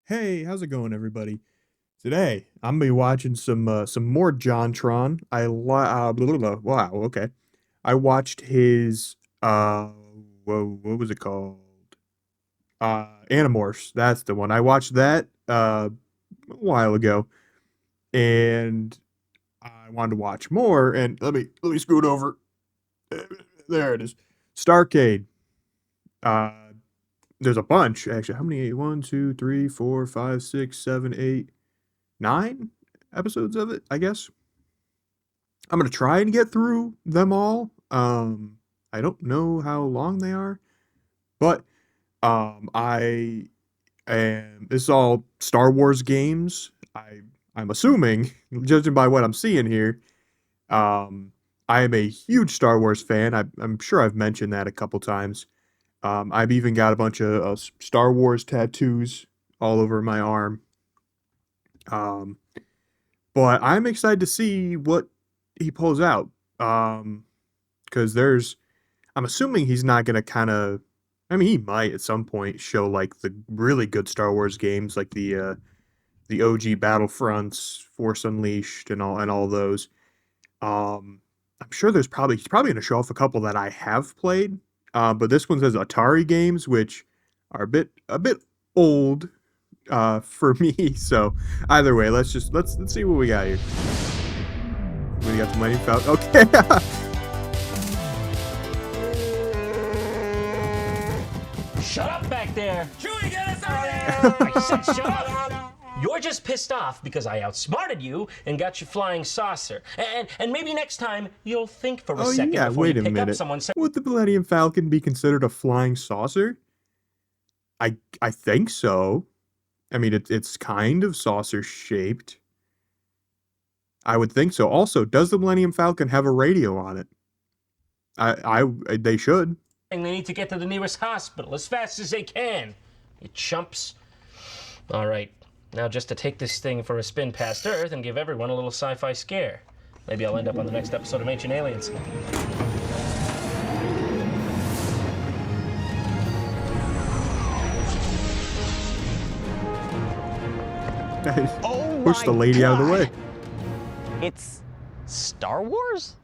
Hey, how's it going, everybody? Today, I'm gonna be watching some more JonTron. Blah, blah, blah. Wow, okay. I watched his whoa, what was it called? Animorphs. That's the one. I watched that a while ago, and I wanted to watch more. And let me scoot over. There it is. StarCade. Uh, there's a bunch actually. How many? One, two, three, four, five, six, seven, eight. 9 episodes of it, I guess. I'm gonna try and get through them all. I don't know how long they are, but I am. This is all Star Wars games. I'm assuming, judging by what I'm seeing here, I am a huge Star Wars fan. I'm sure I've mentioned that a couple times. I've even got a bunch of Star Wars tattoos all over my arm. Um, But I'm excited to see what he pulls out. Because I'm assuming he's not gonna kind of. I mean, he might at some point show like the really good Star Wars games, like the OG Battlefronts, Force Unleashed, and all those. I'm sure he's probably gonna show off a couple that I have played. But this one says Atari games, which are a bit old for me. So either way, let's see what we got here. We got the money found. Okay. Shut up back there! Chewie, get us out of here! I said shut up! You're just pissed off because I outsmarted you and got your flying saucer. And maybe next time you'll think for a second before Wait you a pick minute. up someone's. Would the Millennium Falcon be considered a flying saucer? I think so. I mean, it's kind of saucer shaped. I would think so. Also, does the Millennium Falcon have a radio on it? They should. They need to get to the nearest hospital as fast as they can. You chumps. All right, now just to take this thing for a spin past Earth and give everyone a little sci-fi scare. Maybe I'll end up on the next episode of Ancient Aliens. Push the lady out of the way. It's Star Wars?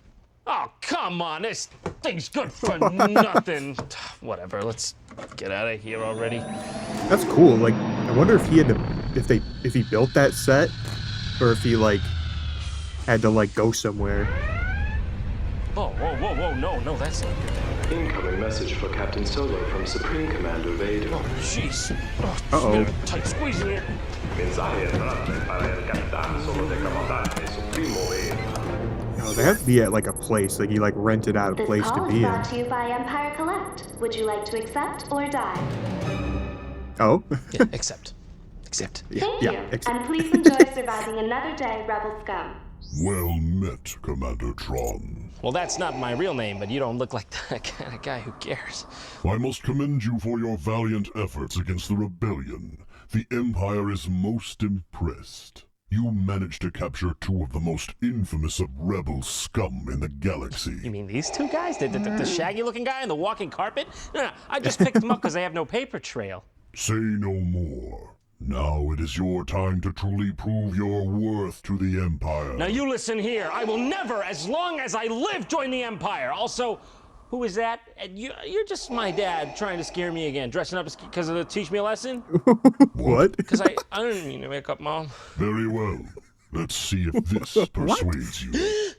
Oh, come on, this thing's good for nothing. Whatever, let's get out of here already. That's cool. Like, I wonder if he had to, if he built that set, or if he like had to like go somewhere. Oh, whoa, no, that's not good. Incoming message for Captain Solo from Supreme Commander Vader. Oh, jeez. Uh-oh. Tight squeeze here. Mensaje entrante para el Capitán Solo de Comandante Supremo Vader. No, they have to be at like a place, like you like rented out a This place to call be is in. brought to you by Empire Collect. Would you like to accept or die? Oh. Yeah, accept. Accept. Thank yeah, you, accept. and please enjoy surviving another day, Rebel Scum. Well met, Commander Tron. Well, that's not my real name, but you don't look like the kind of guy who cares. I must commend you for your valiant efforts against the rebellion. The Empire is most impressed. You managed to capture two of the most infamous of rebel scum in the galaxy. You mean these two guys? The shaggy-looking guy and the walking carpet? No, I just picked them up because they have no paper trail. Say no more. Now it is your time to truly prove your worth to the Empire. Now you listen here. I will never, as long as I live, join the Empire. Also, who is that? You're just my dad trying to scare me again, dressing up because of the teach me a lesson? What? Because I didn't mean to wake up, Mom. Very well. Let's see if this persuades you.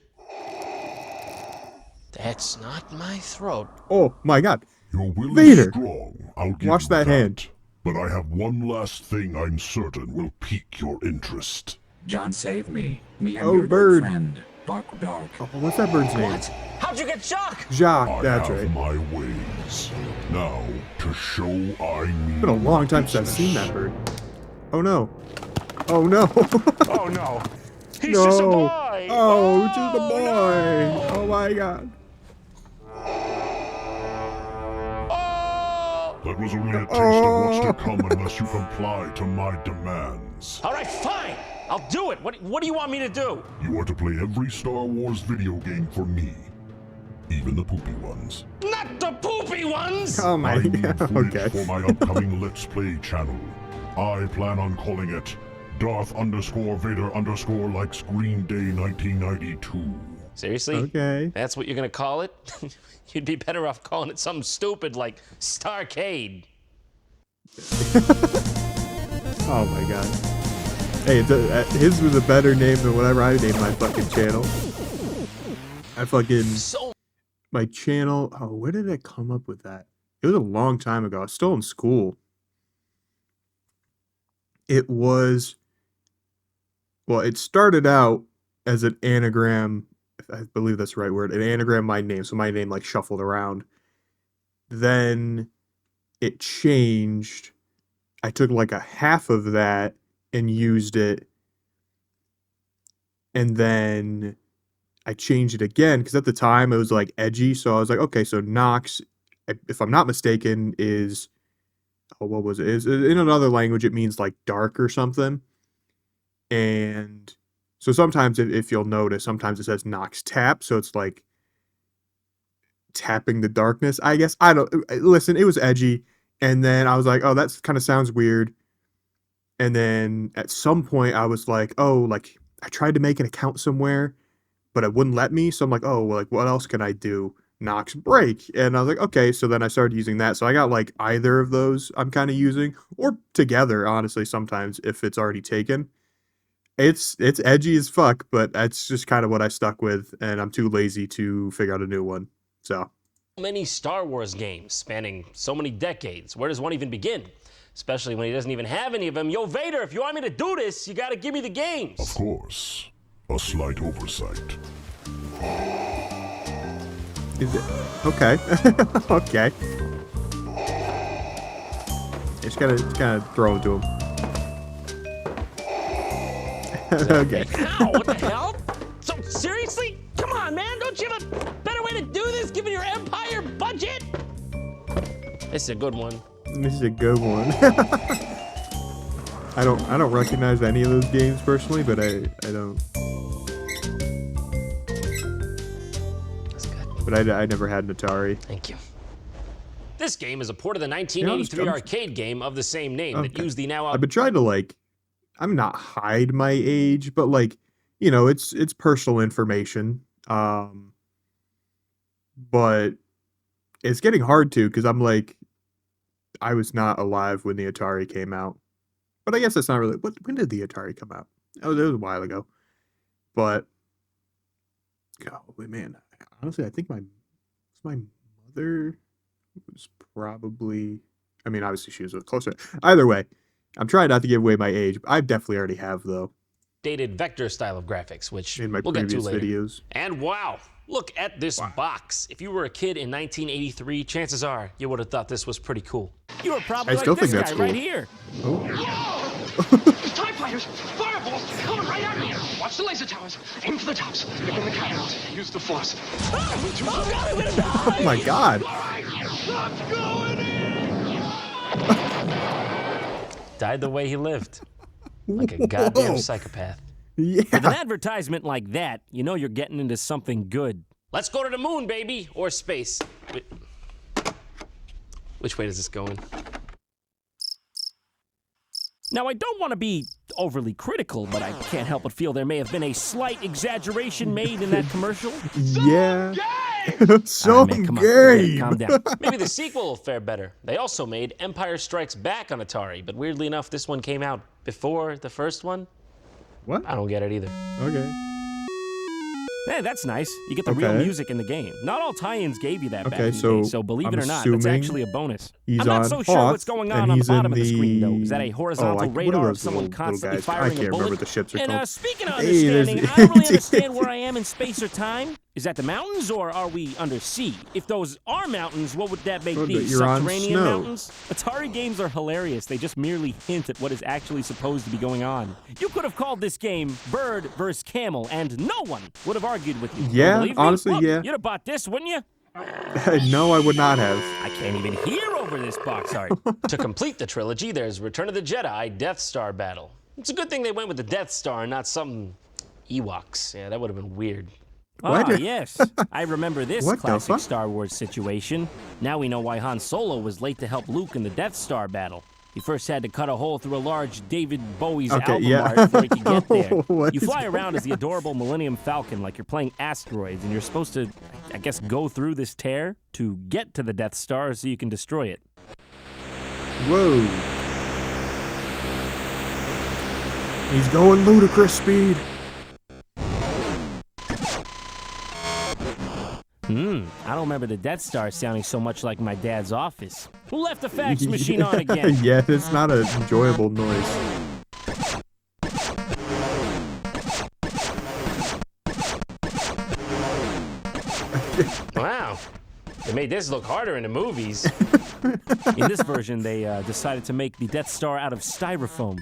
That's not my throat. Oh my God. Your will Vader! is strong. I'll give Wash you that hand. But I have one last thing I'm certain will pique your interest. John saved me. Me and Oh, your bird. good friend. Dark. Oh, what's that bird's name? What? How'd you get Jock? Jacques. I That's have right. my ways. Now, to show I mean It's been a long time since I've seen that bird. Oh no. Oh no. Oh no. He's no. just a boy. Oh, just a boy. no. Oh my God. Oh. that was only a taste of what's to come unless you comply to my demands. All right, fine. I'll do it. What do you want me to do? You are to play every Star Wars video game for me. Even the poopy ones. Not the poopy ones! Oh my I need God. footage Okay. for my upcoming Let's Play channel. I plan on calling it Darth_Vader_ likes Green Day 1992. Seriously? Okay. That's what you're gonna call it? You'd be better off calling it something stupid like StarCade. Oh my god. Hey, his was a better name than whatever I named my fucking channel. My channel, oh, where did I come up with that? It was a long time ago. I was still in school. It was, well, it started out as an anagram, I believe that's the right word, an anagram my name, so my name like shuffled around. Then it changed. I took like a half of that and used it, and then I changed it again because at the time it was like edgy, so I was like, okay, so Nox, if I'm not mistaken, is, oh, what was it? Is in another language it means like dark or something, and so sometimes if you'll notice, sometimes it says Nox tap, so it's like tapping the darkness. I guess I don't listen. It was edgy, and then I was like, oh, that kind of sounds weird. And then at some point I was like, oh, like I tried to make an account somewhere, but it wouldn't let me. So I'm like, oh, well, like what else can I do? Nox break. And I was like, okay. So then I started using that. So I got like either of those I'm kind of using, or together, honestly, sometimes if it's already taken. It's edgy as fuck, but that's just kind of what I stuck with, and I'm too lazy to figure out a new one. So Many Star Wars games spanning so many decades. Where does one even begin? Especially when he doesn't even have any of them. Yo, Vader, if you want me to do this, you gotta give me the games. Of course. A slight oversight. is it okay? Okay. Just gotta throw it to him. Okay. Ow, what the hell? So, seriously? Come on, man. Don't you have a better way to do this given your Empire budget? This is a good one. This is a good one. I don't recognize any of those games personally, but I don't. That's good. But I never had an Atari. Thank you. This game is a port of the 1983 arcade game of the same name that used the now I've been trying to like, I'm not hide my age, but like, you know, it's personal information. But it's getting hard to, because I'm like, I was not alive when the Atari came out. But I guess that's not really, when did the Atari come out? Oh, it was a while ago. But, oh man, honestly, I think my mother was probably, I mean, obviously she was closer. Either way, I'm trying not to give away my age. I definitely already have, though. dated vector style of graphics, which In my we'll get to previous later. videos. And wow, look at this box. If you were a kid in 1983, chances are you would have thought this was pretty cool. You were probably I still like this think guy that's right cool. here. TIE fighters! Fireballs! Coming right at me! Watch the laser towers. Aim for the tops. Pick on the cannons. Use the force. Oh God, I'm gonna die! Oh my god. I'm going in! Died the way he lived, like a goddamn Whoa. psychopath. Yeah. With an advertisement like that, you know you're getting into something good. Let's go to the moon, baby, or space. Wait. Which way does this go in? Now, I don't want to be overly critical, but I can't help but feel there may have been a slight exaggeration made in that commercial. Yeah. So All right, man, come on. Okay, calm down. Maybe the sequel will fare better. They also made Empire Strikes Back on Atari, but weirdly enough, this one came out before the first one. What? I don't get it either. Okay. Hey, that's nice. You get the real music in the game. Not all tie-ins gave you that back in the day, so believe I'm it or not, that's assuming actually a bonus. he's I'm not on so sure Hoth, what's going and on the he's in bottom of the screen, though. Is that a the- horizontal what are radar of those someone little constantly guys? firing I a can't remember bullet? what the ships are And called. speaking of Hey, there's- understanding, I don't really understand where I am in space or time. Is that the mountains, or are we under sea? If those are mountains, what would that make Oh, be? but you're on Subterranean snow. mountains? Atari games are hilarious. They just merely hint at what is actually supposed to be going on. You could have called this game Bird vs. Camel, and no one would have argued with you. Yeah, Don't believe me? honestly, Look, yeah. You'd have bought this, wouldn't you? No, I would not have. I can't even hear over this box art. To complete the trilogy, there's Return of the Jedi Death Star battle. It's a good thing they went with the Death Star and not some Ewoks. Yeah, that would have been weird. Ah, What? yes. I remember this What the classic fuck? Star Wars situation. Now we know why Han Solo was late to help Luke in the Death Star battle. He first had to cut a hole through a large David Bowie's Okay, album yeah. art before he could get there. What You is fly going around as the adorable Millennium Falcon like you're playing asteroids, and you're supposed to, I guess, go through this tear to get to the Death Star so you can destroy it. Whoa. He's going ludicrous speed. I don't remember the Death Star sounding so much like my dad's office. Who left the fax machine on again? Yeah, it's not an enjoyable noise. Wow. They made this look harder in the movies. In this version, they decided to make the Death Star out of styrofoam.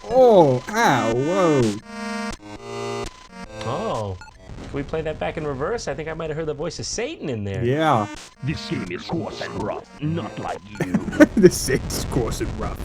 Oh, ow, whoa. Oh. Can we play that back in reverse? I think I might have heard the voice of Satan in there. Yeah. This game is coarse and rough, not like you. This is coarse and rough.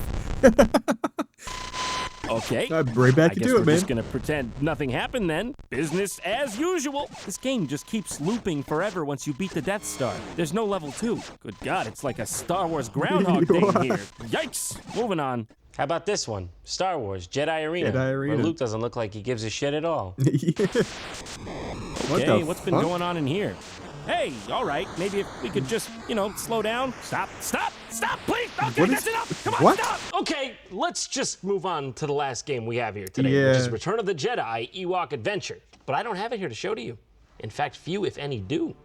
Okay. Right back I guess into we're it, man. just gonna pretend nothing happened then. Business as usual. This game just keeps looping forever once you beat the Death Star. There's no level 2. Good God, it's like a Star Wars Groundhog Day in here. Yikes! Moving on. How about this one? Star Wars, Jedi Arena. Jedi Arena. Where Luke doesn't look like he gives a shit at all. Yeah. What Okay, the what's been fuck? going on in here? Hey, all right, maybe if we could just, slow down. Stop, please! Okay, What that's is- enough! Come on, what? stop! Okay, let's just move on to the last game we have here today, which Yeah. is Return of the Jedi Ewok Adventure. But I don't have it here to show to you. In fact, few, if any, do.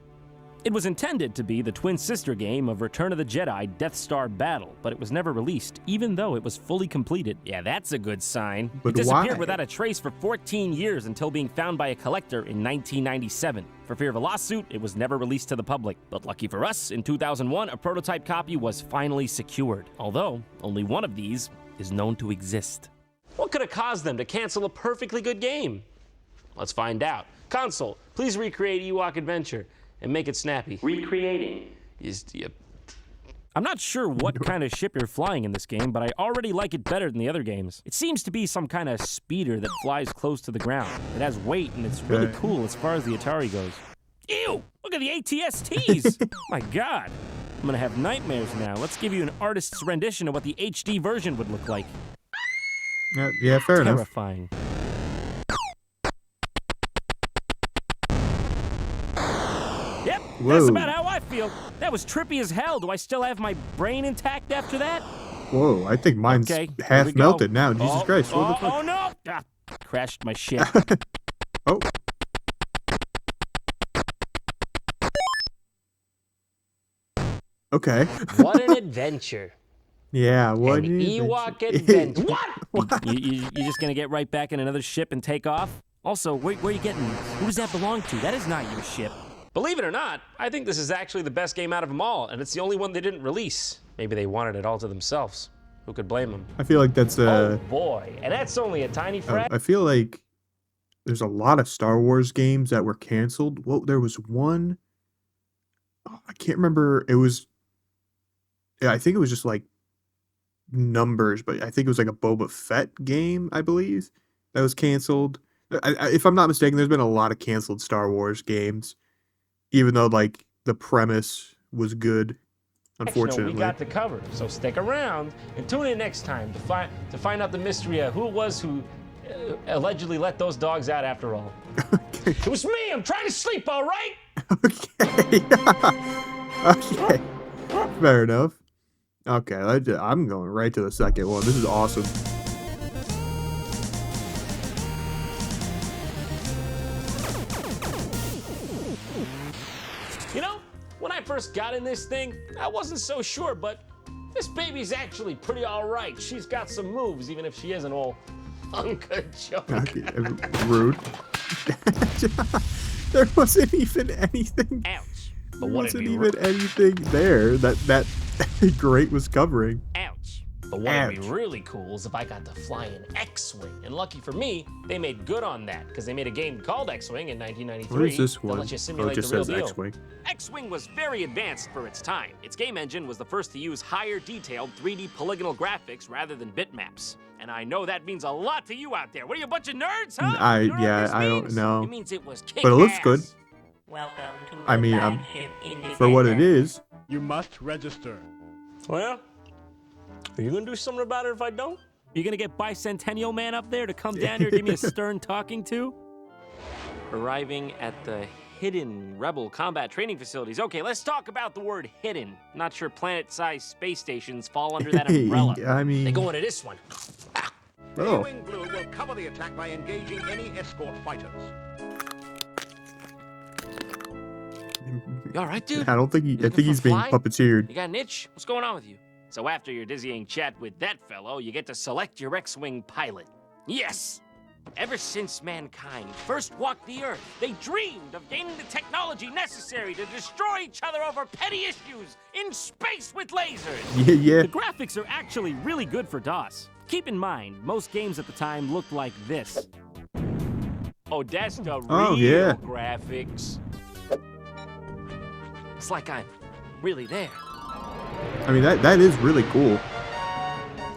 It was intended to be the twin sister game of Return of the Jedi Death Star Battle, but it was never released, even though it was fully completed. Yeah, that's a good sign. But it disappeared why? without a trace for 14 years until being found by a collector in 1997. For fear of a lawsuit, it was never released to the public. But lucky for us, in 2001, a prototype copy was finally secured. Although, only one of these is known to exist. What could have caused them to cancel a perfectly good game? Let's find out. Console, please recreate Ewok Adventure and make it snappy. Recreating. I'm not sure what kind of ship you're flying in this game, but I already like it better than the other games. It seems to be some kind of speeder that flies close to the ground. It has weight, and it's really cool as far as the Atari goes. Ew! Look at the ATSTs! My God. I'm gonna have nightmares now. Let's give you an artist's rendition of what the HD version would look like. Yeah, fair enough. Terrifying. Yep, that's Whoa. about how I feel. That was trippy as hell. Do I still have my brain intact after that? Whoa, I think mine's Okay, here half we go. melted now. Jesus Christ, what the fuck? Oh no! Ah, crashed my ship. Oh. Okay. What an adventure. Yeah, what An is it? Ewok adventure. What? You're just gonna get right back in another ship and take off? Also, where are you getting these? Who does that belong to? That is not your ship. Believe it or not, I think this is actually the best game out of them all, and it's the only one they didn't release. Maybe they wanted it all to themselves. Who could blame them? I feel like that's Oh boy, and that's only a tiny fraction. I feel like there's a lot of Star Wars games that were canceled. Well, there was one. Oh, I can't remember. It was. Yeah, I think it was just like numbers, but I think it was like a Boba Fett game, I believe, that was canceled. If I'm not mistaken, there's been a lot of canceled Star Wars games, even though like the premise was good. Unfortunately, we got to cover, so stick around and tune in next time to find out the mystery of who it was who allegedly let those dogs out after all. It was me. I'm trying to sleep. All right. Okay. Okay. Fair enough. Okay, I'm going right to the second one. This is awesome. You know, when I first got in this thing, I wasn't so sure, but this baby's actually pretty all right. She's got some moves, even if she isn't all Uncle joke. Okay, rude. There wasn't even anything. Ouch. There But what'd wasn't be even anything there that great was covering. Ouch. But what'd be really cool is if I got to fly an X-Wing. And lucky for me, they made good on that, because they made a game called X-Wing in 1993. What is this that one? lets you Oh, it simulate just the real says deal. X-Wing. X-Wing was very advanced for its time. Its game engine was the first to use higher detailed 3D polygonal graphics rather than bitmaps. And I know that means a lot to you out there. What are you, a bunch of nerds, huh? You don't know what this I don't means? know. It means it was kick-ass. But it looks good. Welcome to I mean, for what it is. You must register. Well, are you gonna do something about it if I don't? You gonna get Bicentennial Man up there to come down here and give me a stern talking to? Arriving at the hidden Rebel combat training facilities. Okay, let's talk about the word hidden. Not sure planet-sized space stations fall under that umbrella. I mean, They go into this one. oh, Wing Blue will cover the attack by engaging any escort fighters. You all right, dude? I don't think You I looking think he's for being fly? puppeteered. You got an itch? What's going on with you? So after your dizzying chat with that fellow, you get to select your X-Wing pilot. Yes! Ever since mankind first walked the Earth, they dreamed of gaining the technology necessary to destroy each other over petty issues in space with lasers. Yeah. The graphics are actually really good for DOS. Keep in mind, most games at the time looked like this. Oh, that's the real yeah. graphics. It's like I'm really there. I mean, that is really cool.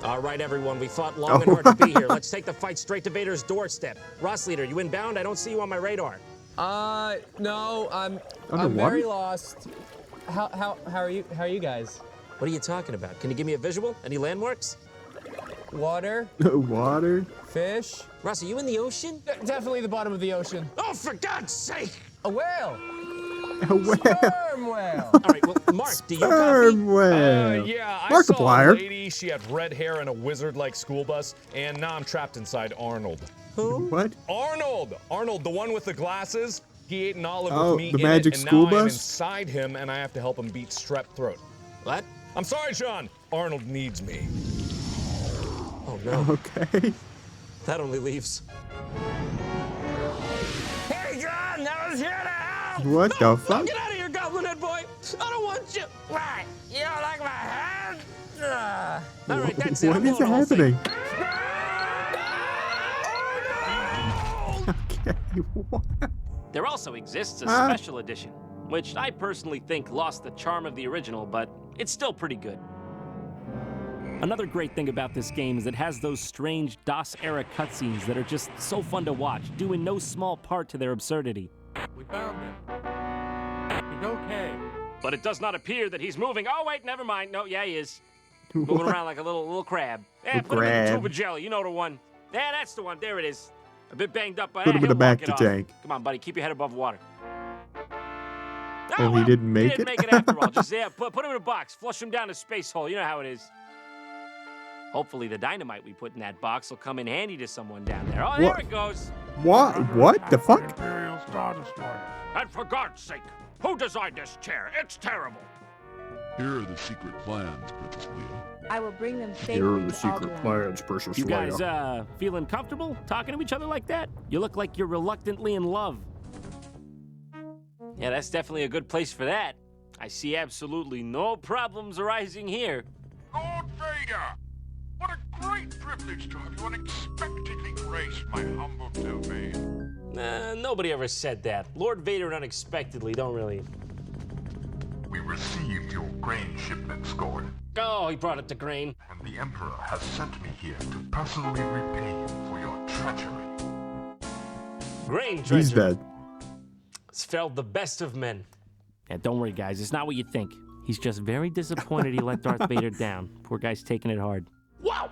All right, everyone, we fought long and hard to be here. Let's take the fight straight to Vader's doorstep. Ross Leader, you inbound? I don't see you on my radar. No, I'm Underwater? very lost. How are you? How are you guys? What are you talking about? Can you give me a visual? Any landmarks? Water, Water. fish. Ross, are you in the ocean? Definitely the bottom of the ocean. Oh, for God's sake! A whale. A whale. Sperm whale. All right, well, Mark, do you copy? Sperm whale. Yeah, I saw a Markiplier. lady. She had red hair and a wizard-like school bus, and now I'm trapped inside Arnold. Who? What? Arnold, the one with the glasses. He ate an olive Oh, with me the in magic it, and school now I'm bus? inside him, and I have to help him beat strep throat. What? I'm sorry, John. Arnold needs me. Oh, no. Okay. That only leaves. Hey, John, I was here to help. What the fuck? Get out of here, Goblin Head Boy! I don't want you! Why? You don't like my hand? All right, that's it. What I'm is blowing the whole thing. happening? Okay. What? There also exists a Ah. special edition, which I personally think lost the charm of the original, but it's still pretty good. Another great thing about this game is it has those strange DOS-era cutscenes that are just so fun to watch, due in no small part to their absurdity. We found him. He's okay. But it does not appear that he's moving. Oh, wait, never mind. No, yeah, he is. Moving What? around like a little crab. Yeah, Little put him in the crab. tube of jelly. You know the one. Yeah, that's the one. There it is. A bit banged up, but Put him in he'll the back walk of it the off. tank. Come on, buddy. Keep your head above water. Oh, he didn't make He didn't it? make it after all. Just, yeah, put him in a box. Flush him down a space hole. You know how it is. Hopefully the dynamite we put in that box will come in handy to someone down there. Oh, there What? it goes. What the fuck? Imperial Star Destroyer. And for God's sake, who designed this chair? It's terrible. Here are the secret plans, Princess Leia. I will bring them safely Here are the to Alderaan. secret plans, Princess You guys, Leia. feeling comfortable talking to each other like that? You look like you're reluctantly in love. Yeah, that's definitely a good place for that. I see absolutely no problems arising here. Lord Vader! What a great privilege to have you unexpectedly grace my humble domain. Nobody ever said that. Lord Vader and unexpectedly don't really... We received your grain shipment, Gordon, Oh, he brought up the grain. and the Emperor has sent me here to personally repay you for your treachery. Grain treasure. He's dead. It's failed the best of men. Yeah, don't worry, guys. It's not what you think. He's just very disappointed he let Darth Vader down. Poor guy's taking it hard. Wow!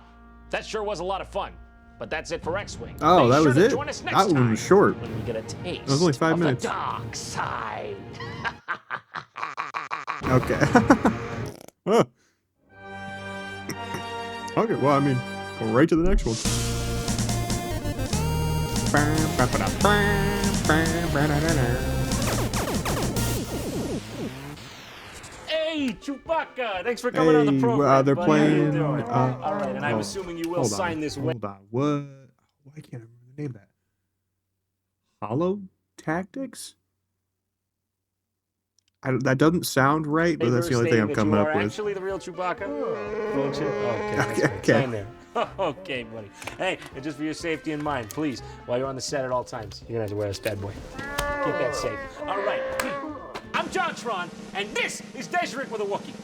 That sure was a lot of fun. But that's it for X-Wing. Oh, Be that sure was to it? join us next That one was time short. when we get a taste It was only 5 of minutes. the dark side. Okay. Huh. Okay, well, I mean, go right to the next one. Hey, Chewbacca! Thanks for coming on the Hey, program. they're buddy. How you playing. doing? All right, and I'm oh, assuming you will hold sign on, this way. Hold on. What? Why can't I remember the name of that? Hollow Tactics? That doesn't sound right, but that's the only thing I'm coming up with. Actually, the real Chewbacca. Don't you? Okay. that's Okay, right. okay. Sign there. Okay, buddy. Hey, and just for your safety in mind, please, while you're on the set at all times, you're gonna have to wear this bad boy. Keep that safe. All right. I'm JonTron, and this is Desric with a Wookiee.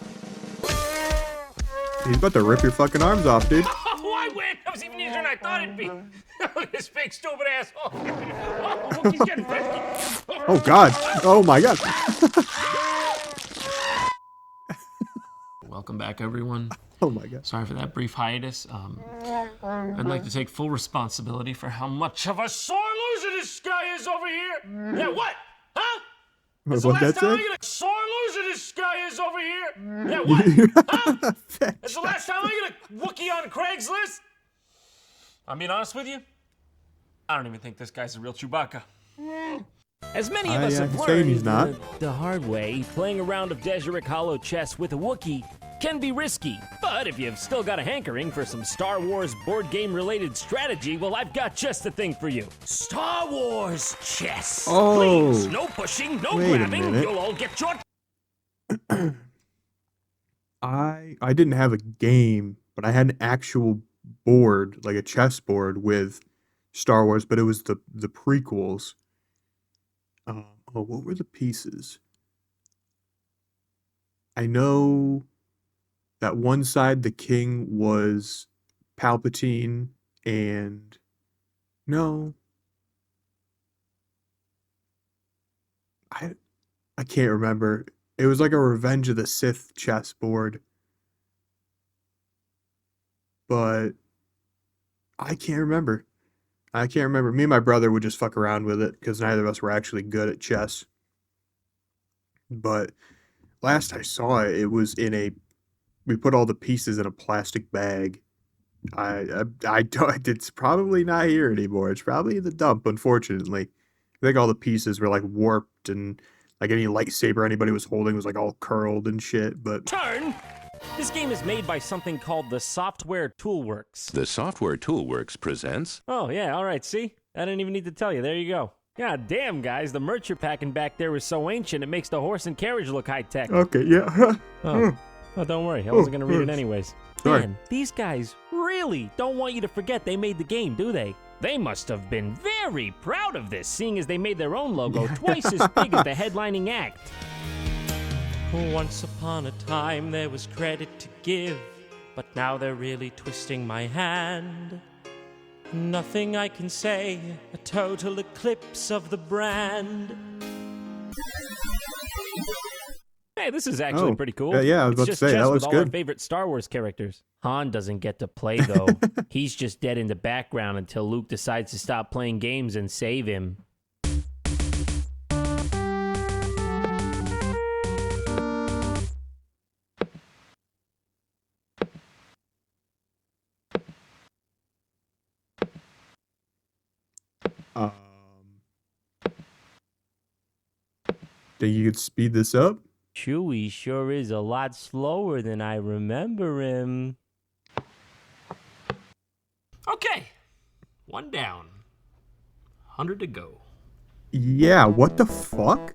He's about to rip your fucking arms off, dude. Oh, I win! That was even easier than I thought it'd be. Look at this big stupid asshole. Oh, Wookiee's getting 50. Oh, God. Oh, my God. Welcome Welcome back, everyone. Oh my god. Sorry for that brief hiatus. I'd like to take full responsibility for how much of a sore loser this guy is over here. Yeah, what? Huh? That's the What'd last that time say? I'm gonna sore loser this guy is over here. Yeah, what? Huh? That's the last time I'm gonna Wookiee on Craigslist. I'm being honest with you. I don't even think this guy's a real Chewbacca. As many of us have saying he's not. learned the hard way, playing a round of Deseret Hollow chess with a Wookiee can be risky. But if you've still got a hankering for some Star Wars board game related strategy, well, I've got just the thing for you. Star Wars chess. Oh. Please, no pushing, no Wait a grabbing. minute. You'll all get your... I didn't have a game, but I had an actual board, like a chess board with Star Wars, but it was the prequels. What were the pieces? I know that one side the king was Palpatine and no. I can't remember. It was like a Revenge of the Sith chess board. But I can't remember. Me and my brother would just fuck around with it because neither of us were actually good at chess. But last I saw it, it was we put all the pieces in a plastic bag. I don't, it's probably not here anymore. It's probably in the dump, unfortunately. I think all the pieces were like warped and like any lightsaber anybody was holding was like all curled and shit, but... Turn! This game is made by something called the Software Toolworks. The Software Toolworks presents... Oh, yeah, all right, see? I didn't even need to tell you. There you go. God damn, guys, the merch you're packing back there is so ancient, it makes the horse and carriage look high-tech. Okay, yeah. Oh, don't worry. I wasn't going to read it anyways. Sorry. Man, these guys really don't want you to forget they made the game, do they? They must have been very proud of this, seeing as they made their own logo twice as big as the headlining act. Once upon a time there was credit to give, but now they're really twisting my hand. Nothing I can say, a total eclipse of the brand. Hey, this is actually pretty cool. Yeah, I was about to say, that looks with all our good. favorite Star Wars characters. Han doesn't get to play, though. He's just dead in the background until Luke decides to stop playing games and save him. Think you could speed this up? Chewie sure is a lot slower than I remember him. Okay, 1 down, 100 to go. Yeah, what the fuck?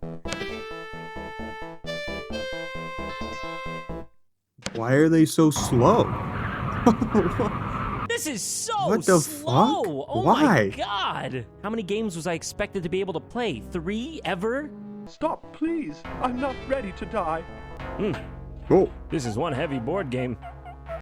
Why are they so slow? This is so What the slow. fuck? Oh Why? my god. How many games was I expected to be able to play? 3 ever? Stop, please. I'm not ready to die. Oh. This is one heavy board game.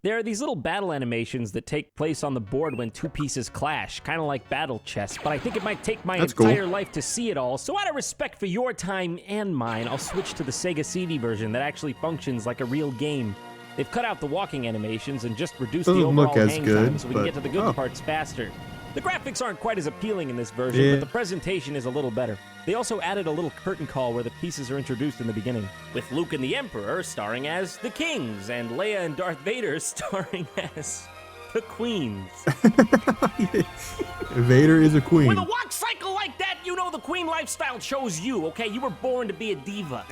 There are these little battle animations that take place on the board when 2 pieces clash, kind of like battle chess, but I think it might take my That's entire cool. life to see it all, so out of respect for your time and mine, I'll switch to the Sega CD version that actually functions like a real game. They've cut out the walking animations and just reduced the Doesn't overall look as hang good, time so we can but- get to the good oh. parts faster. The graphics aren't quite as appealing in this version, Yeah. but the presentation is a little better. They also added a little curtain call where the pieces are introduced in the beginning, with Luke and the Emperor starring as the Kings, and Leia and Darth Vader starring as the Queens. Vader is a queen. With a watch cycle like that, you know the queen lifestyle chose you, okay? You were born to be a diva.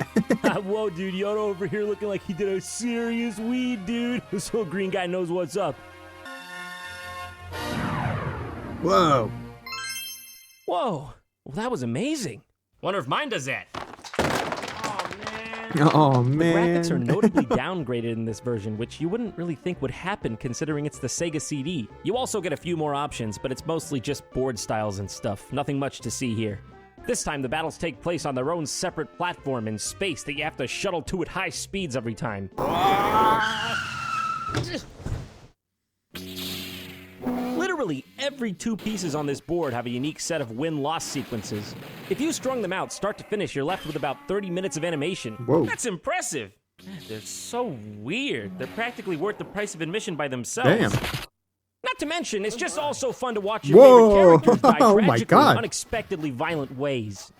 Whoa, dude, Yoda over here looking like he did a serious weed, dude. This little green guy knows what's up. Whoa. Whoa, well, that was amazing. Wonder if mine does that. Oh, The man. graphics are notably downgraded in this version, which you wouldn't really think would happen considering it's the Sega CD. You also get a few more options, but it's mostly just board styles and stuff. Nothing much to see here. This time, the battles take place on their own separate platform in space that you have to shuttle to at high speeds every time. Literally every 2 pieces on this board have a unique set of win-loss sequences. If you strung them out start to finish, you're left with about 30 minutes of animation. Whoa. That's impressive. They're so weird. They're practically worth the price of admission by themselves. Damn. Not to mention, it's just also fun to watch your Whoa! favorite characters die Oh my tragically God. in unexpectedly violent ways.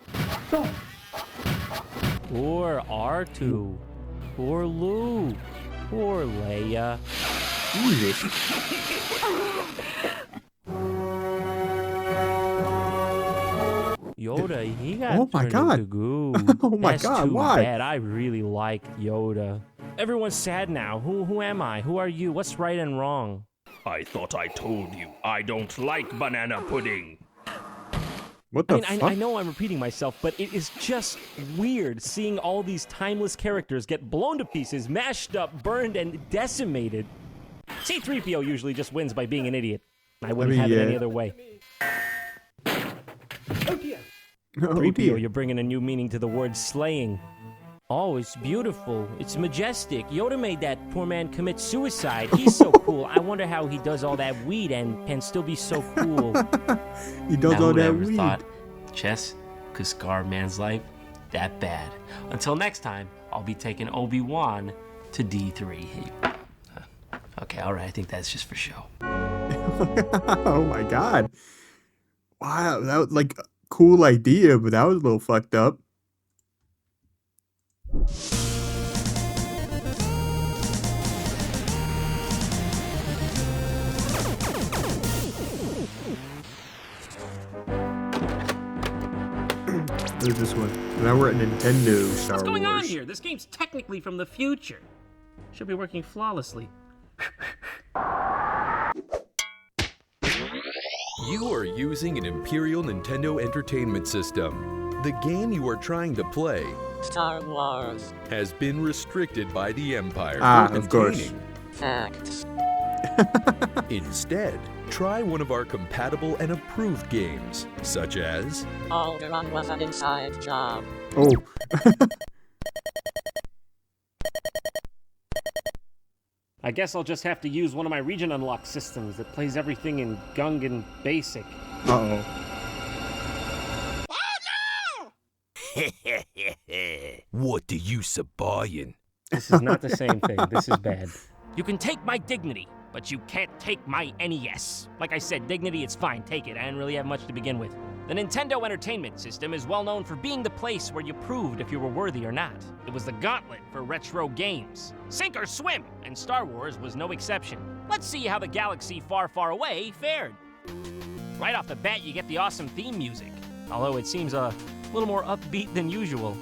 Poor R2. Poor Lou. Poor Leia. Jesus. Yoda, he got Oh my turned God. into goo. Oh my That's God, too why? bad. I really like Yoda. Everyone's sad now. Who am I? Who are you? What's right and wrong? I thought I told you I don't like banana pudding. What the I know I'm repeating myself, but it is just weird seeing all these timeless characters get blown to pieces, mashed up, burned, and decimated. C-3PO usually just wins by being an idiot. I wouldn't have it any other way. Oh, 3PO, dear. you're bringing a new meaning to the word slaying. Oh, it's beautiful. It's majestic. Yoda made that poor man commit suicide. He's so cool. I wonder how he does all that weed and can still be so cool. He does all that weed. Thought chess could scar a man's life that bad? Until next time, I'll be taking Obi-Wan to D3. Okay, all right. I think that's just for show. Oh my God. Wow, that was like a cool idea, but that was a little fucked up. There's this one. Now we're at Nintendo Star What's going Wars. on here? This game's technically from the future. Should be working flawlessly. You are using an Imperial Nintendo Entertainment System. The game you are trying to play, Star Wars, has been restricted by the Empire for of course. containing facts. Instead, try one of our compatible and approved games, such as Alderaan was an inside job. Oh. I guess I'll just have to use one of my region unlock systems that plays everything in Gungan Basic. Uh-oh. What do you buying? This is not the same thing. This is bad. You can take my dignity, but you can't take my NES. Like I said, dignity, it's fine. Take it. I didn't really have much to begin with. The Nintendo Entertainment System is well known for being the place where you proved if you were worthy or not. It was the gauntlet for retro games. Sink or swim, and Star Wars was no exception. Let's see how the galaxy far, far away fared. Right off the bat, you get the awesome theme music, although it seems a little more upbeat than usual.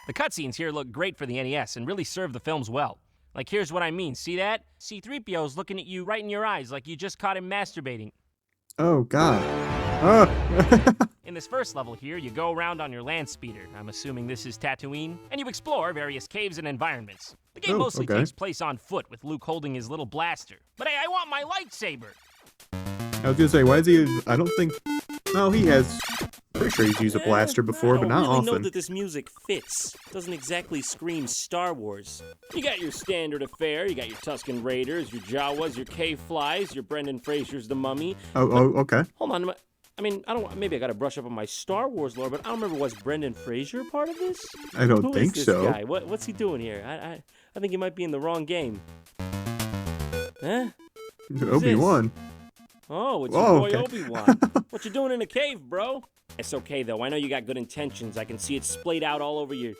The cutscenes here look great for the NES and really serve the films well. Like, here's what I mean. See that? C-3PO's looking at you right in your eyes like you just caught him masturbating. Oh, God. Oh. In this first level here, you go around on your land speeder. I'm assuming this is Tatooine. And you explore various caves and environments. The game mostly takes place on foot with Luke holding his little blaster. But hey, I want my lightsaber! I was gonna say, why is he... I don't think... No, he has... Pretty sure he's used a blaster before, but not I don't really often. know that this music fits. Doesn't exactly scream Star Wars. You got your standard affair. You got your Tusken Raiders, your Jawas, your K-Flies, your Brendan Fraser's The Mummy. Oh, okay. Hold on. I mean, maybe I gotta brush up on my Star Wars lore, but I don't remember, was Brendan Fraser part of this? I don't Who think is this so. guy? What's he doing here? I think he might be in the wrong game. Huh? Who's Obi-Wan. this? Oh, it's Whoa, your boy okay. Obi-Wan. What you doing in a cave, bro? It's okay, though. I know you got good intentions. I can see it splayed out all over your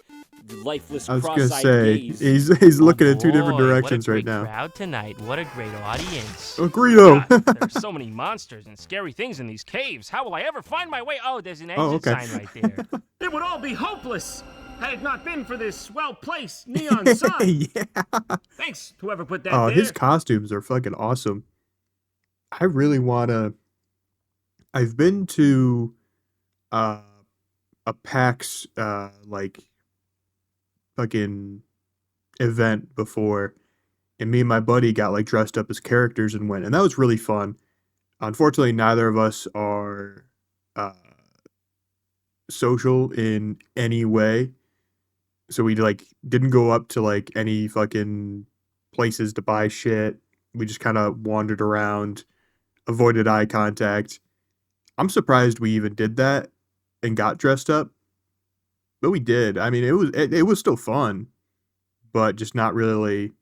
lifeless, I was gonna cross-eyed say, gaze. he's looking in two different directions what a right great now. crowd tonight. What a great audience. Oh, Greedo! God, there's so many monsters and scary things in these caves. How will I ever find my way? Oh, there's an exit sign right there. It would all be hopeless had it not been for this well-placed neon sign. Yeah. Thanks, whoever put that Oh, there. his costumes are fucking awesome. I really wanna... I've been to a PAX like fucking event before, and me and my buddy got like dressed up as characters and went, and that was really fun. Unfortunately, neither of us are social in any way, so we like didn't go up to like any fucking places to buy shit. We just kind of wandered around, avoided eye contact. I'm surprised we even did that and got dressed up, but we did. I mean, it was still fun, but just not really.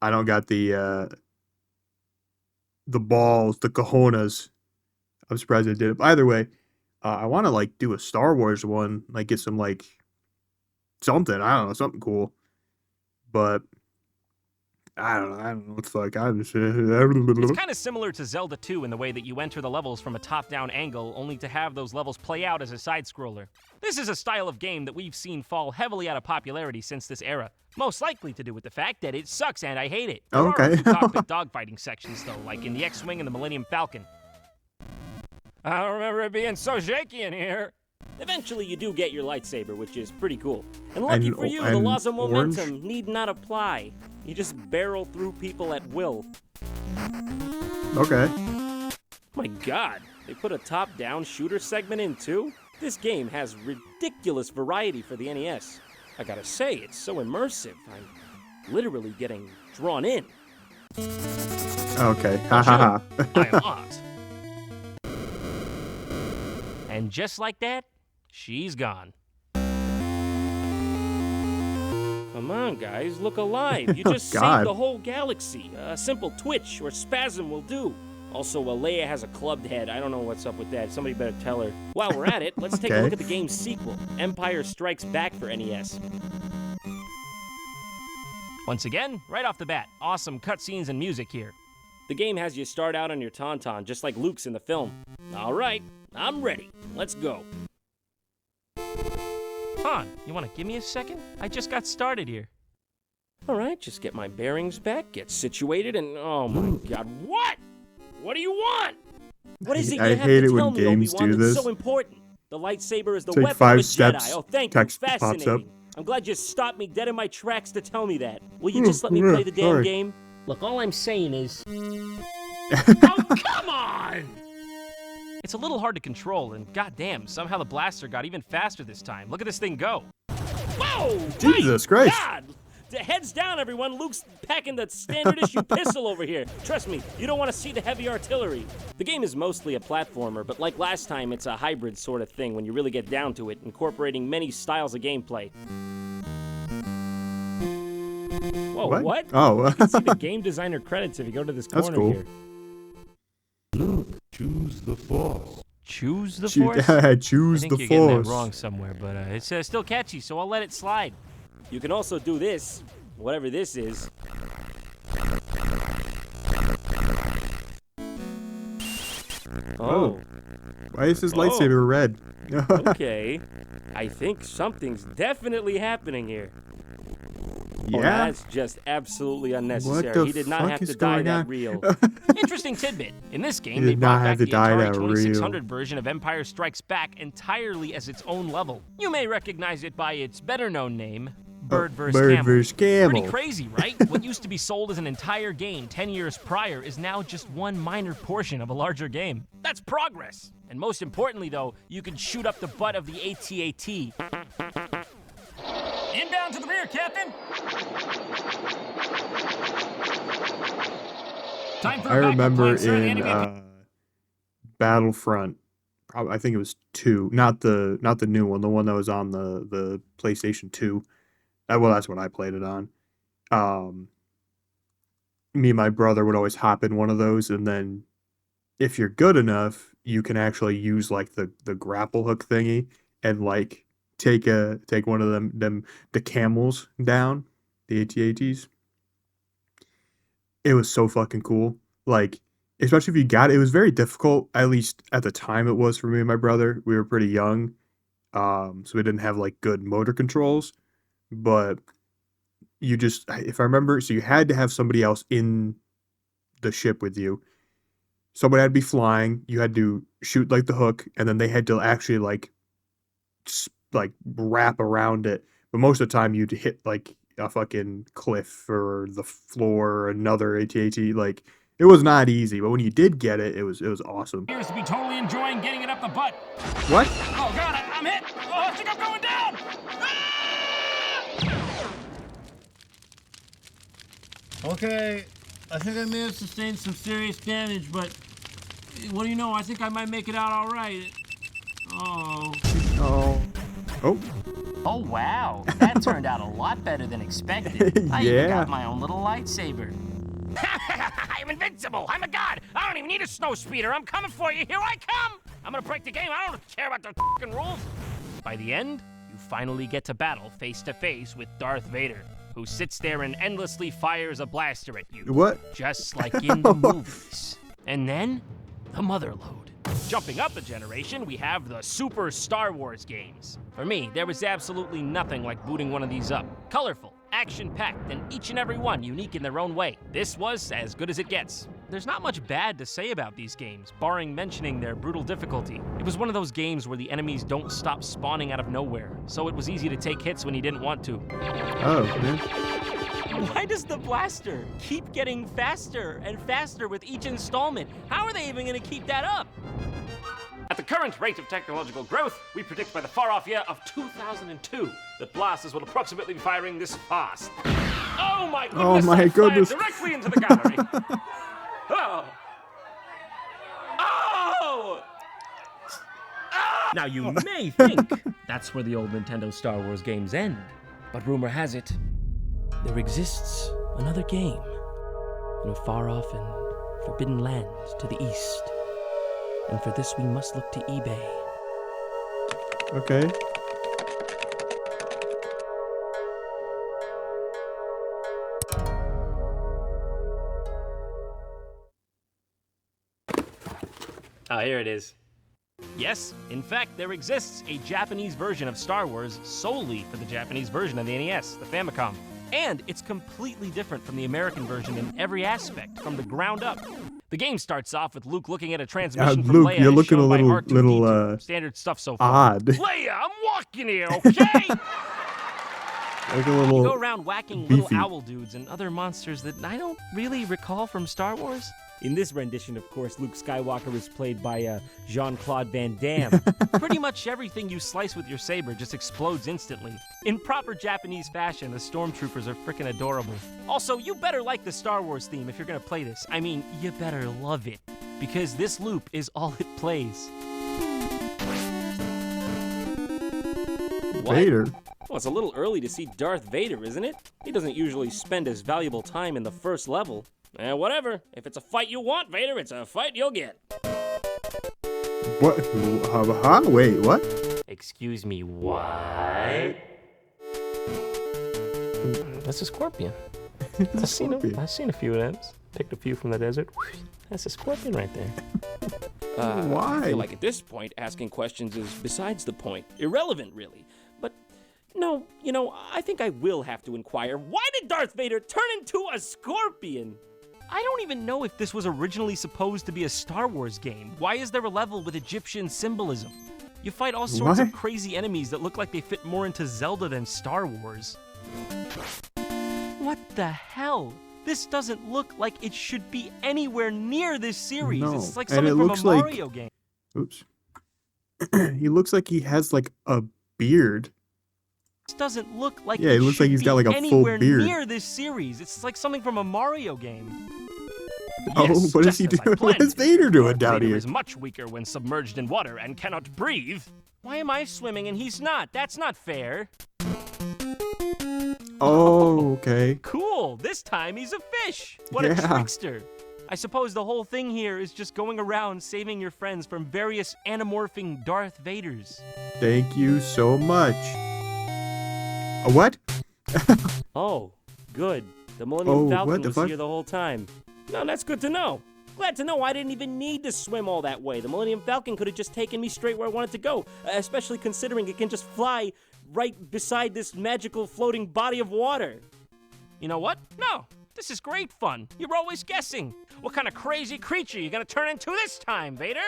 I don't got the balls, the cojones. I'm surprised I did it. But either way, I want to like do a Star Wars one, like get some like something. I don't know, something cool. But I don't know. I don't know what the fuck. I just. It's kind of similar to Zelda 2 in the way that you enter the levels from a top-down angle, only to have those levels play out as a side-scroller. This is a style of game that we've seen fall heavily out of popularity since this era. Most likely to do with the fact that it sucks and I hate it. There are a few cockpit dogfighting sections, though, like in the X-Wing and the Millennium Falcon. I don't remember it being so shaky in here. Eventually, you do get your lightsaber, which is pretty cool. And lucky for you, the laws of momentum need not apply. You just barrel through people at will. Okay. My God, they put a top-down shooter segment in too? This game has ridiculous variety for the NES. I gotta say, it's so immersive. I'm literally getting drawn in. Okay. Ha ha ha. I lost. And just like that, she's gone. Come on, guys, look alive. You just saved the whole galaxy. A simple twitch or spasm will do. Also, Leia has a clubbed head. I don't know what's up with that. Somebody better tell her. While we're at it, let's take a look at the game's sequel, Empire Strikes Back for NES. Once again, right off the bat, awesome cutscenes and music here. The game has you start out on your Tauntaun, just like Luke's in the film. All right, I'm ready. Let's go. Han, you want to give me a second? I just got started here. All right, just get my bearings back, get situated, and oh my God, what? What do you want? What is it you have to tell me, Obi-Wan, that's so important? The lightsaber is the weapon of a Jedi. Oh, thank you, fascinating. I'm glad you stopped me dead in my tracks to tell me that. Will you just let me play the damn game? Look, all I'm saying is... Oh, come on! It's a little hard to control, and goddamn, somehow the blaster got even faster this time. Look at this thing go. Whoa! Jesus Christ! God! Heads down, everyone. Luke's packing the standard issue pistol over here. Trust me, you don't want to see the heavy artillery. The game is mostly a platformer, but like last time, it's a hybrid sort of thing when you really get down to it, incorporating many styles of gameplay. Whoa, what? Oh. You can see the game designer credits if you go to this corner here. Luke, choose the Force. Choose the Force? Choose the Force. I think you're getting that wrong somewhere, but it's still catchy, so I'll let it slide. You can also do this, whatever this is. Oh. Why is his lightsaber red? Okay. I think something's definitely happening here. Yeah? Oh, that's just absolutely unnecessary. He did not have to die that real. Interesting tidbit. In this game, they brought back the Atari 2600 version of Empire Strikes Back entirely as its own level. You may recognize it by its better-known name, Bird vs. Camel. Pretty crazy, right? What used to be sold as an entire game 10 years prior is now just one minor portion of a larger game. That's progress. And most importantly, though, you can shoot up the butt of the AT-AT. Inbound to the rear, Captain! Time for I remember in Battlefront, I think it was 2, not the new one, the one that was on the PlayStation 2. Well, that's what I played it on. Me and my brother would always hop in one of those, and then if you're good enough, you can actually use like the grapple hook thingy and like take one of the camels down, the AT-ATs. It was so fucking cool. Like, especially if you got it. It was very difficult, at least at the time it was for me and my brother. We were pretty young, so we didn't have like good motor controls. But you just, if I remember, so you had to have somebody else in the ship with you. Somebody had to be flying. You had to shoot like the hook, and then they had to actually like wrap around it. But most of the time, you'd hit like a fucking cliff or the floor or another AT-AT. Like, it was not easy. But when you did get it, it was awesome. Appears to be totally enjoying getting it up the butt. What? Oh God, I'm hit. Oh, I think I'm going down. Okay, I think I may have sustained some serious damage, but what do you know? I think I might make it out all right. Oh. Oh. Oh, wow. That turned out a lot better than expected. I even Yeah. got my own little lightsaber. I'm invincible. I'm a god. I don't even need a snow speeder. I'm coming for you. Here I come. I'm gonna break the game. I don't care about the fucking rules. By the end, you finally get to battle face to face with Darth Vader, who sits there and endlessly fires a blaster at you. What? Just like in the movies. And then, the mother load. Jumping up a generation, we have the Super Star Wars games. For me, there was absolutely nothing like booting one of these up. Colorful, action-packed, and each and every one unique in their own way. This was as good as it gets. There's not much bad to say about these games, barring mentioning their brutal difficulty. It was one of those games where the enemies don't stop spawning out of nowhere, so it was easy to take hits when you didn't want to. Oh, man. Why does the blaster keep getting faster and faster with each installment? How are they even gonna keep that up? At the current rate of technological growth, we predict by the far-off year of 2002 that blasters will approximately be firing this fast. Oh my goodness! Oh my I fired goodness. directly into the gallery. Oh! Oh! Now you may think that's where the old Nintendo Star Wars games end, but rumor has it, there exists another game in a far-off and forbidden land to the east. And for this, we must look to eBay. Okay. Oh, here it is. Yes, in fact, there exists a Japanese version of Star Wars solely for the Japanese version of the NES, the Famicom. And it's completely different from the American version in every aspect, from the ground up. The game starts off with Luke looking at a transmission from Luke, Leia you're as looking a shown by little, R2-D2. Standard stuff so far. odd. Leia, I'm walking here, okay? Like a little You go around whacking little beefy. owl dudes and other monsters that I don't really recall from Star Wars. In this rendition, of course, Luke Skywalker is played by Jean-Claude Van Damme. Pretty much everything you slice with your saber just explodes instantly. In proper Japanese fashion, the stormtroopers are frickin' adorable. Also, you better like the Star Wars theme if you're gonna play this. I mean, you better love it, because this loop is all it plays. What? Vader. Well, it's a little early to see Darth Vader, isn't it? He doesn't usually spend his valuable time in the first level. Whatever. If it's a fight you want, Vader, it's a fight you'll get. What? Huh? Wait, what? Excuse me, what? That's a scorpion. I've seen a few of them. Picked a few from the desert. That's a scorpion right there. Why? I feel like at this point, asking questions is besides the point. Irrelevant, really. But, no, I think I will have to inquire. Why did Darth Vader turn into a scorpion? I don't even know if this was originally supposed to be a Star Wars game. Why is there a level with Egyptian symbolism? You fight all sorts of crazy enemies that look like they fit more into Zelda than Star Wars. What the hell? This doesn't look like it should be anywhere near this series. No. It's like And something it from looks a like- Mario game. Oops. He looks like he has like a beard. This doesn't look like Yeah, it looks like he's got, like, a full anywhere beard. near this series. It's like something from a Mario game. Oh, Yes, what is just he as I doing? What planned. is Vader doing Darth down Vader here? is much weaker when submerged in water and cannot breathe. Why am I swimming and he's not? That's not fair. Oh, okay. Cool. This time he's a fish. What a Yeah. trickster. I suppose the whole thing here is just going around saving your friends from various anamorphing Darth Vaders. Thank you so much. What? Oh, good. The Millennium Oh, Falcon what the was fuck? here the whole time. No, that's good to know. Glad to know I didn't even need to swim all that way. The Millennium Falcon could have just taken me straight where I wanted to go, especially considering it can just fly right beside this magical floating body of water. You know what? No. This is great fun. You're always guessing. What kind of crazy creature you gonna turn into this time, Vader?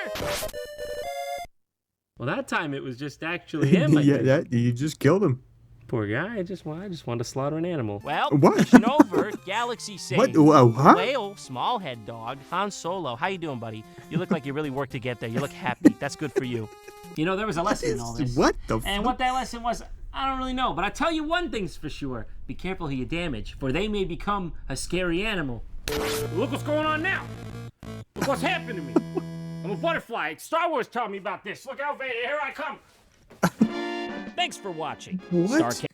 Well, that time it was just actually him. I Yeah, think. that you just killed him. Poor guy. I just wanted to slaughter an animal. Well, What? mission over. Galaxy saved. What? Huh? Whale, small head dog, Han Solo. How you doing, buddy? You look like you really worked to get there. You look happy. That's good for you. You know, there was a lesson in all this. What the And what that lesson was, I don't really know. But I tell you one thing's for sure. Be careful who you damage, for they may become a scary animal. Look what's going on now. Look what's happened to me. I'm a butterfly. Star Wars taught me about this. Look out, Vader. Here I come. Thanks for watching. What? StarCade.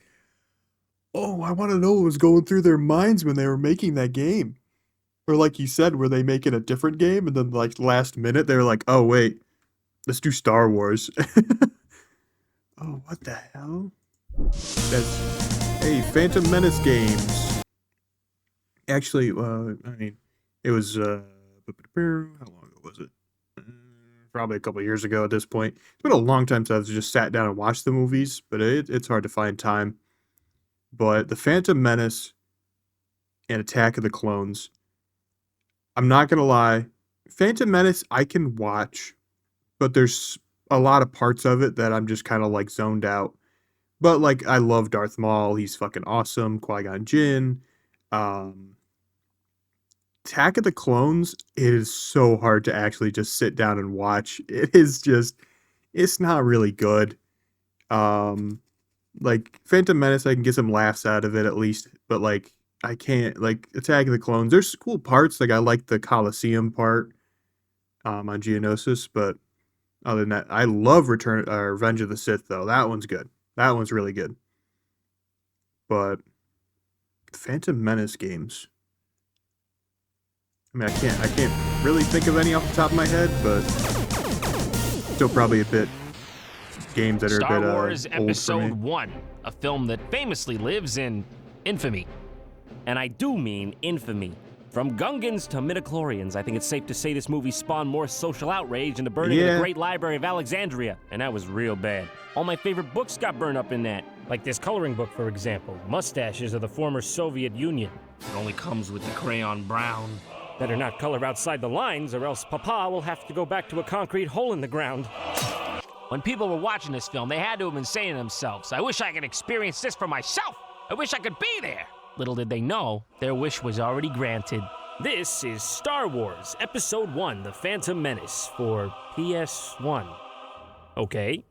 Oh, I want to know what was going through their minds when they were making that game. Or like you said, were they making a different game and then like last minute they were like, oh wait, let's do Star Wars. Oh, what the hell? That's Phantom Menace games. Actually, I mean, it was how long ago was it? Probably a couple years ago at this point. It's been a long time since I've just sat down and watched the movies, but it's hard to find time. But the Phantom Menace and Attack of the Clones. I'm not gonna lie, Phantom Menace I can watch, but there's a lot of parts of it that I'm just kind of like zoned out. But like I love Darth Maul, he's fucking awesome. Qui-Gon Jinn. Attack of the Clones is so hard to actually just sit down and watch. It is just, it's not really good. Like Phantom Menace, I can get some laughs out of it at least, but like I can't like Attack of the Clones. There's cool parts, like I like the Coliseum part on Geonosis, but other than that, I love Revenge of the Sith though. That one's good. That one's really good. But Phantom Menace games. I mean, I can't really think of any off the top of my head, but still probably a bit games that are Star a bit Wars old for Episode me. 1, a film that famously lives in infamy. And I do mean infamy. From Gungans to midichlorians, I think it's safe to say this movie spawned more social outrage than the burning of the Great Library of Alexandria, and that was real bad. All my favorite books got burned up in that. Like this coloring book, for example, Mustaches of the Former Soviet Union. It only comes with the crayon brown. Better not color outside the lines, or else Papa will have to go back to a concrete hole in the ground. When people were watching this film, they had to have been saying to themselves, I wish I could experience this for myself. I wish I could be there. Little did they know, their wish was already granted. This is Star Wars Episode 1, The Phantom Menace for PS1. Okay.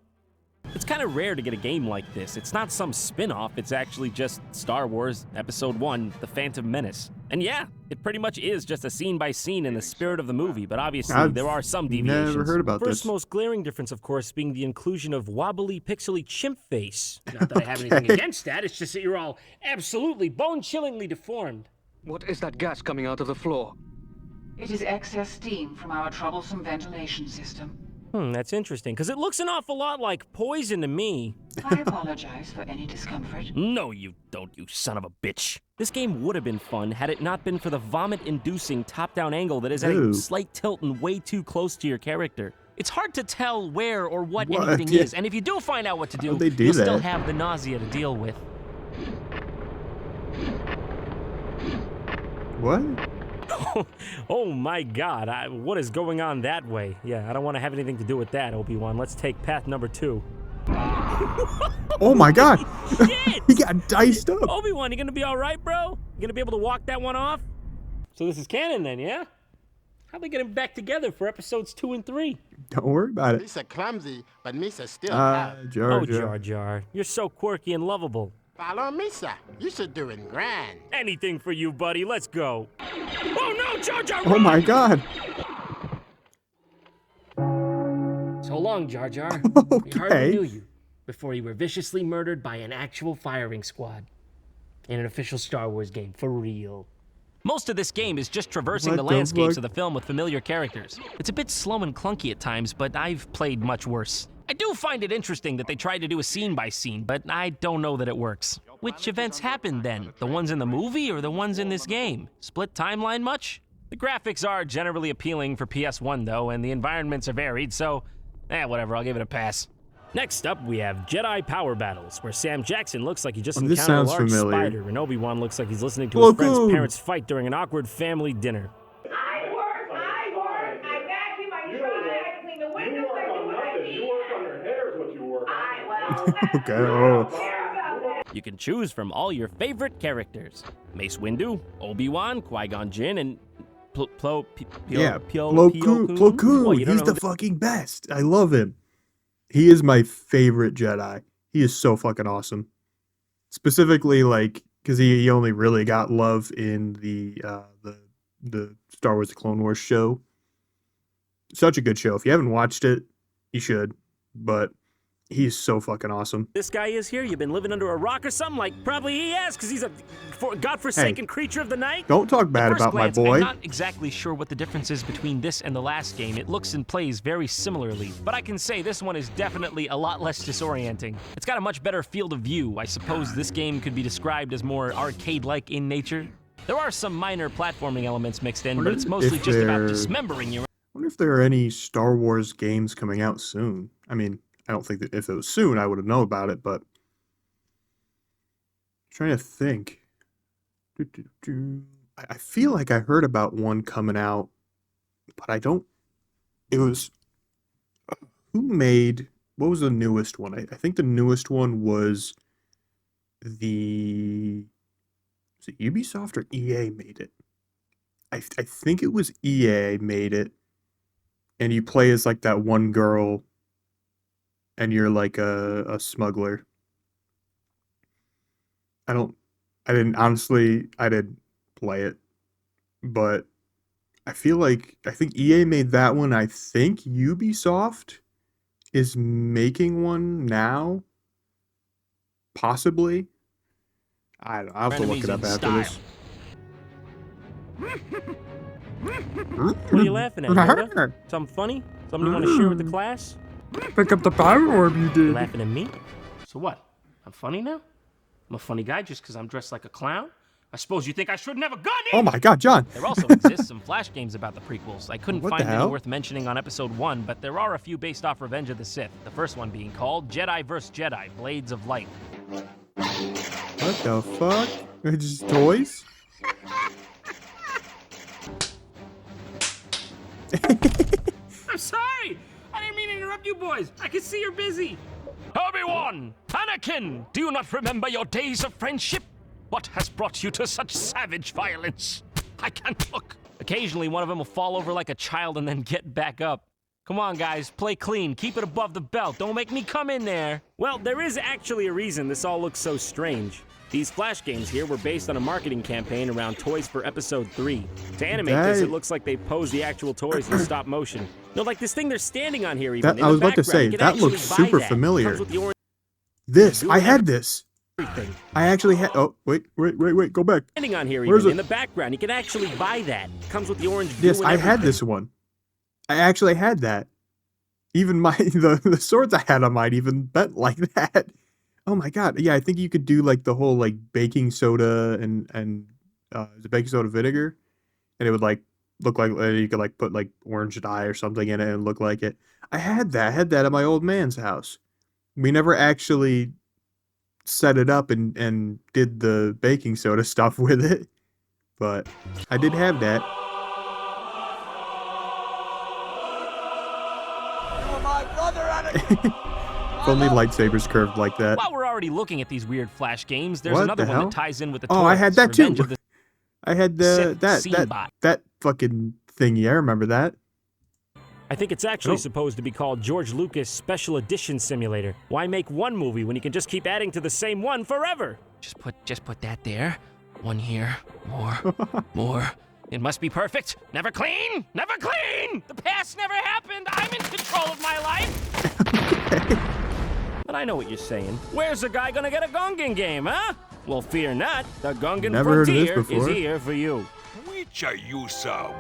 It's kind of rare to get a game like this. It's not some spin-off, it's actually just Star Wars Episode 1, The Phantom Menace. And yeah, it pretty much is just a scene-by-scene in the spirit of the movie, but obviously there are some deviations. Never heard about First this. most glaring difference, of course, being the inclusion of wobbly, pixely chimp face. Not that I have anything against that, it's just that you're all absolutely bone-chillingly deformed. What is that gas coming out of the floor? It is excess steam from our troublesome ventilation system. That's interesting, because it looks an awful lot like poison to me. I apologize for any discomfort. No, you don't, you son of a bitch. This game would have been fun had it not been for the vomit-inducing top-down angle that is at a slight tilt and way too close to your character. It's hard to tell where or what anything is, and if you do find out what to do, that? you'll still have the nausea to deal with. What? Oh my god, what is going on that way? Yeah, I don't want to have anything to do with that, Obi-Wan. Let's take path number 2. Oh my god! Shit! He got diced up! Obi-Wan, you gonna be alright, bro? You gonna be able to walk that one off? So this is canon then, yeah? How'd they get him back together for episodes 2 and 3? Don't worry about it. Misa clumsy, but Misa still Jar Oh, Jar. Jar Jar. You're so quirky and lovable. Follow Misa. You should do it grand. Anything for you, buddy. Let's go. Oh no, Jar Jar! Oh my god! So long, Jar Jar. We hardly Okay. knew you before you were viciously murdered by an actual firing squad. In an official Star Wars game, for real. Most of this game is just traversing What the the landscapes fuck? of the film with familiar characters. It's a bit slow and clunky at times, but I've played much worse. I do find it interesting that they tried to do a scene by scene, but I don't know that it works. Which events happened then? The ones in the movie or the ones in this game? Split timeline much? The graphics are generally appealing for PS1 though, and the environments are varied, so whatever, I'll give it a pass. Next up, we have Jedi Power Battles, where Sam Jackson looks like he just This encountered a sounds large familiar. spider, and Obi-Wan looks like he's listening to Plo his friend's Koon. parents fight during an awkward family dinner. I vacuum, I dry, I clean the windows, I do what I need. You work on your hair is what you work on. Okay. Oh. You can choose from all your favorite characters. Mace Windu, Obi-Wan, Qui-Gon Jinn, and Plo Koon. What, you don't He's know the fucking best. I love him. He is my favorite Jedi. He is so fucking awesome. Specifically, like, because he only really got love in the Star Wars: The Clone Wars show. Such a good show. If you haven't watched it, you should. But He's so fucking awesome. This guy is here? You've been living under a rock or something? Like, probably he has, because he's a godforsaken creature of the night. Don't talk bad At first about glance, my boy. I'm not exactly sure what the difference is between this and the last game. It looks and plays very similarly, but I can say this one is definitely a lot less disorienting. It's got a much better field of view. I suppose this game could be described as more arcade-like in nature. There are some minor platforming elements mixed in, but it's mostly just about dismembering your... I wonder if there are any Star Wars games coming out soon. I mean, I don't think that if it was soon, I would have known about it, but... I'm trying to think. I feel like I heard about one coming out, but I don't... It was... Who made... What was the newest one? I think the newest one was the... Was it Ubisoft or EA made it? I think it was EA made it. And you play as like that one girl... and you're like a smuggler. I didn't play it, but I think EA made that one. I think Ubisoft is making one now, possibly. I don't know. I'll have to look it up after this. What are you laughing at, Yoda? Something funny? Something you want to share with the class? Pick up the power orb you did. You laughing at me? So what? I'm funny now? I'm a funny guy just because I'm dressed like a clown? I suppose you think I shouldn't have a gun? Oh my god, John! There also exist some Flash games about the prequels. I couldn't What find the any hell? worth mentioning on episode 1, but there are a few based off Revenge of the Sith. The first one being called Jedi vs. Jedi, Blades of Light. What the fuck? It's just toys? I'm sorry! I didn't mean to interrupt you boys. I can see you're busy. Obi-Wan! Anakin! Do you not remember your days of friendship? What has brought you to such savage violence? I can't look. Occasionally, one of them will fall over like a child and then get back up. Come on, guys, play clean. Keep it above the belt. Don't make me come in there. Well, there is actually a reason this all looks so strange. These Flash games here were based on a marketing campaign around toys for Episode 3. To animate this, it looks like they posed the actual toys in stop motion. No, like this thing they're standing on here even. I was about to say, that looks super familiar. This, I had this. Everything. I actually had, oh, wait, go back. Standing on here Where's even, it? in the background. You can actually buy that. Comes with the orange Yes, goo and I had everything. this one. I actually had that. Even the swords I had on mine even bent like that. Oh my god. Yeah, I think you could do like the whole like baking soda and the baking soda vinegar, and it would like look like you could like put like orange dye or something in it and look like it. I had that at my old man's house. We never actually set it up and did the baking soda stuff with it, but I did have that. If only lightsabers curved like that. While we're already looking at these weird Flash games, there's What another the one hell? that ties in with the Oh, toys. I had that too. Revenge of the I had the Sith Scenebot. that fucking thingy. I remember that. I think it's actually supposed to be called George Lucas Special Edition Simulator. Why make one movie when you can just keep adding to the same one forever? Just put that there. One here. More. It must be perfect. Never clean. Never clean. The past never happened. I'm in control of my life. But I know what you're saying. Where's the guy gonna get a Gungan game, huh? Well, fear not. The Gungan Never heard of this Frontier is before. here for you.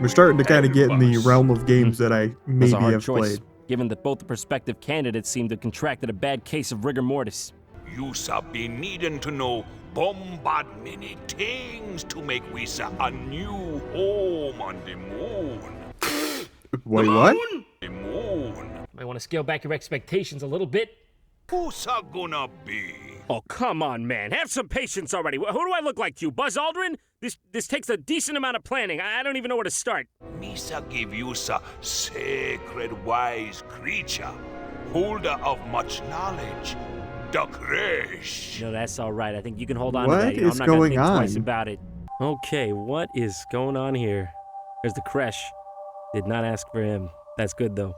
We're starting to kind of get in the realm of games that I maybe That's a hard have choice, played. given that both the prospective candidates seem to have contracted a bad case of rigor mortis. You be needing to know bombard many things to make we a new home on the moon. Wait, what? The moon. Might want to scale back your expectations a little bit. Who's gonna be? Oh, come on, man. Have some patience already. Who do I look like to you, Buzz Aldrin? This takes a decent amount of planning. I don't even know where to start. Misa give you a sacred wise creature, holder of much knowledge, the Krish. No, that's all right. I think you can hold on to What that. You know, is I'm not gonna going think twice on? about it. Okay, what is going on here? There's the Kresh. Did not ask for him. That's good, though.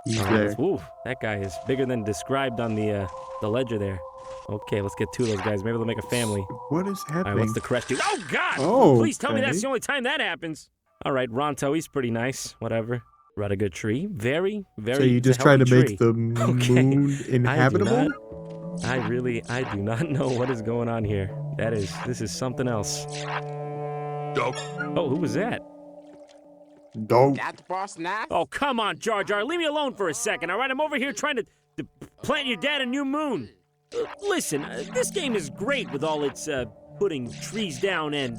He's All there. right, ooh, that guy is bigger than described on the ledger there. Okay, let's get two of those guys. Maybe they'll make a family. What is All right, happening? what's the Kresh do? Oh, God! Oh, Please tell me okay. that's the only time that happens. All right, Ronto, he's pretty nice. Whatever. Brought a good tree. Very, very. So you just try to healthy make tree. the moon inhabitable? I do not know what is going on here. This is something else. Oh, who was that? Dog. Got the boss now? Oh, come on, Jar Jar. Leave me alone for a second, all right? I'm over here trying to plant your dad a new moon. Listen, this game is great with all its putting trees down and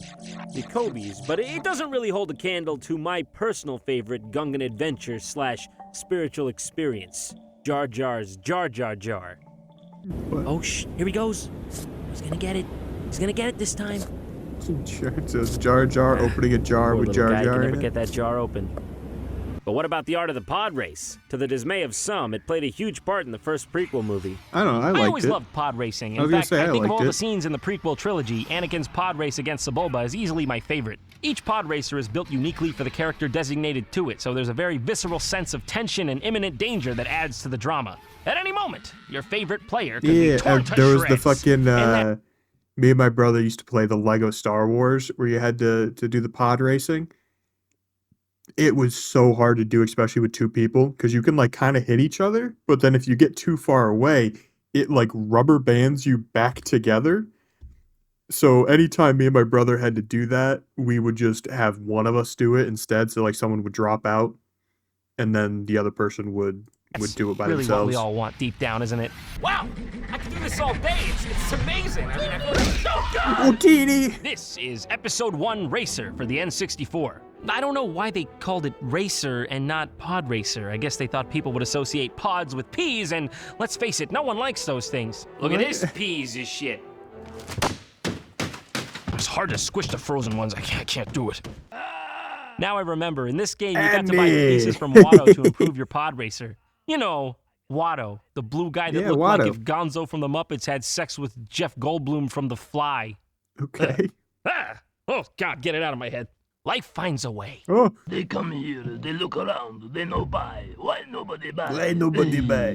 Jacobies, but it doesn't really hold a candle to my personal favorite Gungan adventure / spiritual experience, Jar Jar's Jar Jar Jar. What? Oh, here he goes. He's gonna get it. He's gonna get it this time. So Jar Jar opening a jar with Jar Jar Jar can in never it? get that jar open. But what about the art of the pod race? To the dismay of some, it played a huge part in the first prequel movie. I don't know, I liked it. I always loved pod racing. In fact, I think of all the scenes in the prequel trilogy, Anakin's pod race against Sebulba is easily my favorite. Each pod racer is built uniquely for the character designated to it, so there's a very visceral sense of tension and imminent danger that adds to the drama. At any moment, your favorite player could be torn to there was shreds. the fucking, me and my brother used to play the Lego Star Wars, where you had to do the pod racing. It was so hard to do, especially with two people, because you can like kind of hit each other, but then if you get too far away, it like rubber bands you back together. So anytime me and my brother had to do that, we would just have one of us do it instead. So like someone would drop out, and then the other person would do it by really themselves. what we all want deep down, isn't it? Wow, I could do this all day. It's amazing. I mean, I feel like so good. Teeny. This is Episode 1 Racer for the N64. I don't know why they called it Racer and not Pod Racer. I guess they thought people would associate pods with peas, and let's face it, no one likes those things. Look at this piece of shit. It's hard to squish the frozen ones. I can't do it. Now I remember, in this game, you got to buy pieces from Watto to improve your pod racer. You know, Watto, the blue guy that looked like if Gonzo from the Muppets had sex with Jeff Goldblum from The Fly. Okay. Oh, God, get it out of my head. Life finds a way. Oh. They come here, they look around, they no buy. Why nobody buy? Why nobody buy?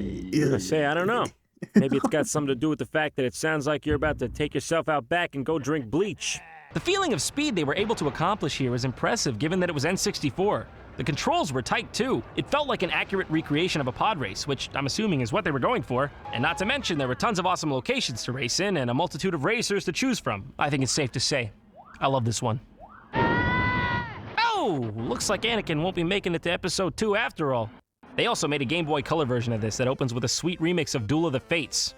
I say, I don't know. Maybe it's got something to do with the fact that it sounds like you're about to take yourself out back and go drink bleach. The feeling of speed they were able to accomplish here is impressive, given that it was N64. The controls were tight, too. It felt like an accurate recreation of a pod race, which I'm assuming is what they were going for. And not to mention, there were tons of awesome locations to race in and a multitude of racers to choose from. I think it's safe to say, I love this one. Oh, looks like Anakin won't be making it to Episode 2 after all. They also made a Game Boy Color version of this that opens with a sweet remix of Duel of the Fates.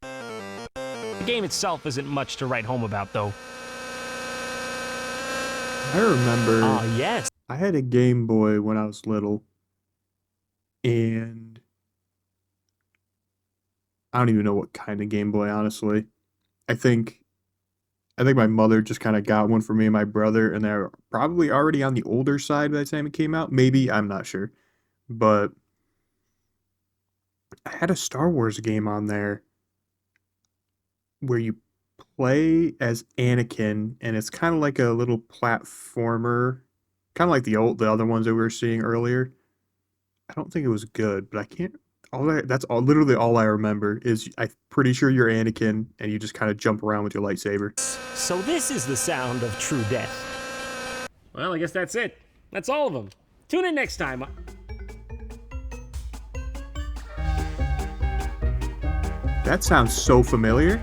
The game itself isn't much to write home about, though. I remember. Oh, yes. I had a Game Boy when I was little, and I don't even know what kind of Game Boy, honestly. I think my mother just kind of got one for me and my brother, and they're probably already on the older side by the time it came out. Maybe, I'm not sure. But I had a Star Wars game on there where you play as Anakin, and it's kind of like a little platformer, kind of like the other ones that we were seeing earlier. I don't think it was good, but I can't. Literally all I remember is I'm pretty sure you're Anakin, and you just kind of jump around with your lightsaber. So this is the sound of true death. Well, I guess that's it. That's all of them. Tune in next time. That sounds so familiar.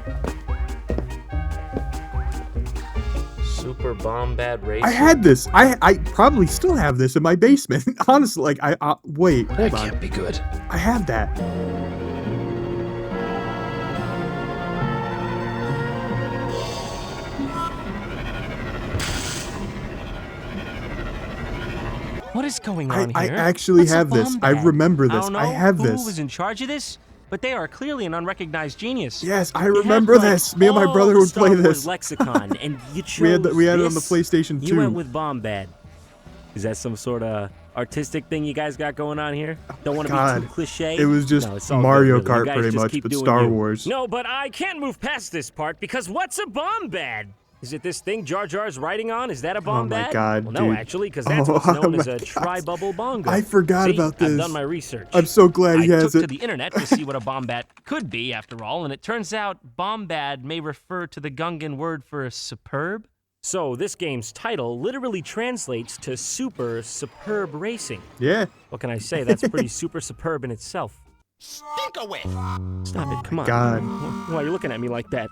Super Bombad Racer. I had this. I probably still have this in my basement. Honestly, like wait. That can't be good. I have that. What is going on I here? actually What's have a this. I Bombad? remember this. I don't know I have who this. was in charge of this, but they are clearly an unrecognized genius. Yes, I remember this. Me and my brother would play this. Lexicon, and you chose we had it on the this? PlayStation 2. You went with Bombad. Is that some sort of artistic thing you guys got going on here? Don't want to be too cliche. It was just No, it's all Mario good, really. You Kart guys pretty just much, keep but doing Star you. Wars. No, but I can't move past this part because what's a Bombad? Is it this thing Jar Jar's riding on? Is that a Bombad? Oh my God, well, no, dude. actually, because that's what's known as a God. tri-bubble bongo. I forgot See, about this. I've done my research. I'm so glad he I has took it. to the internet to see what a Bombad could be, after all, and it turns out Bombad may refer to the Gungan word for superb. So this game's title literally translates to Super Superb Racing. Yeah. What can I say? That's pretty super superb in itself. Stink away! Stop it, come on. God. Why are you looking at me like that?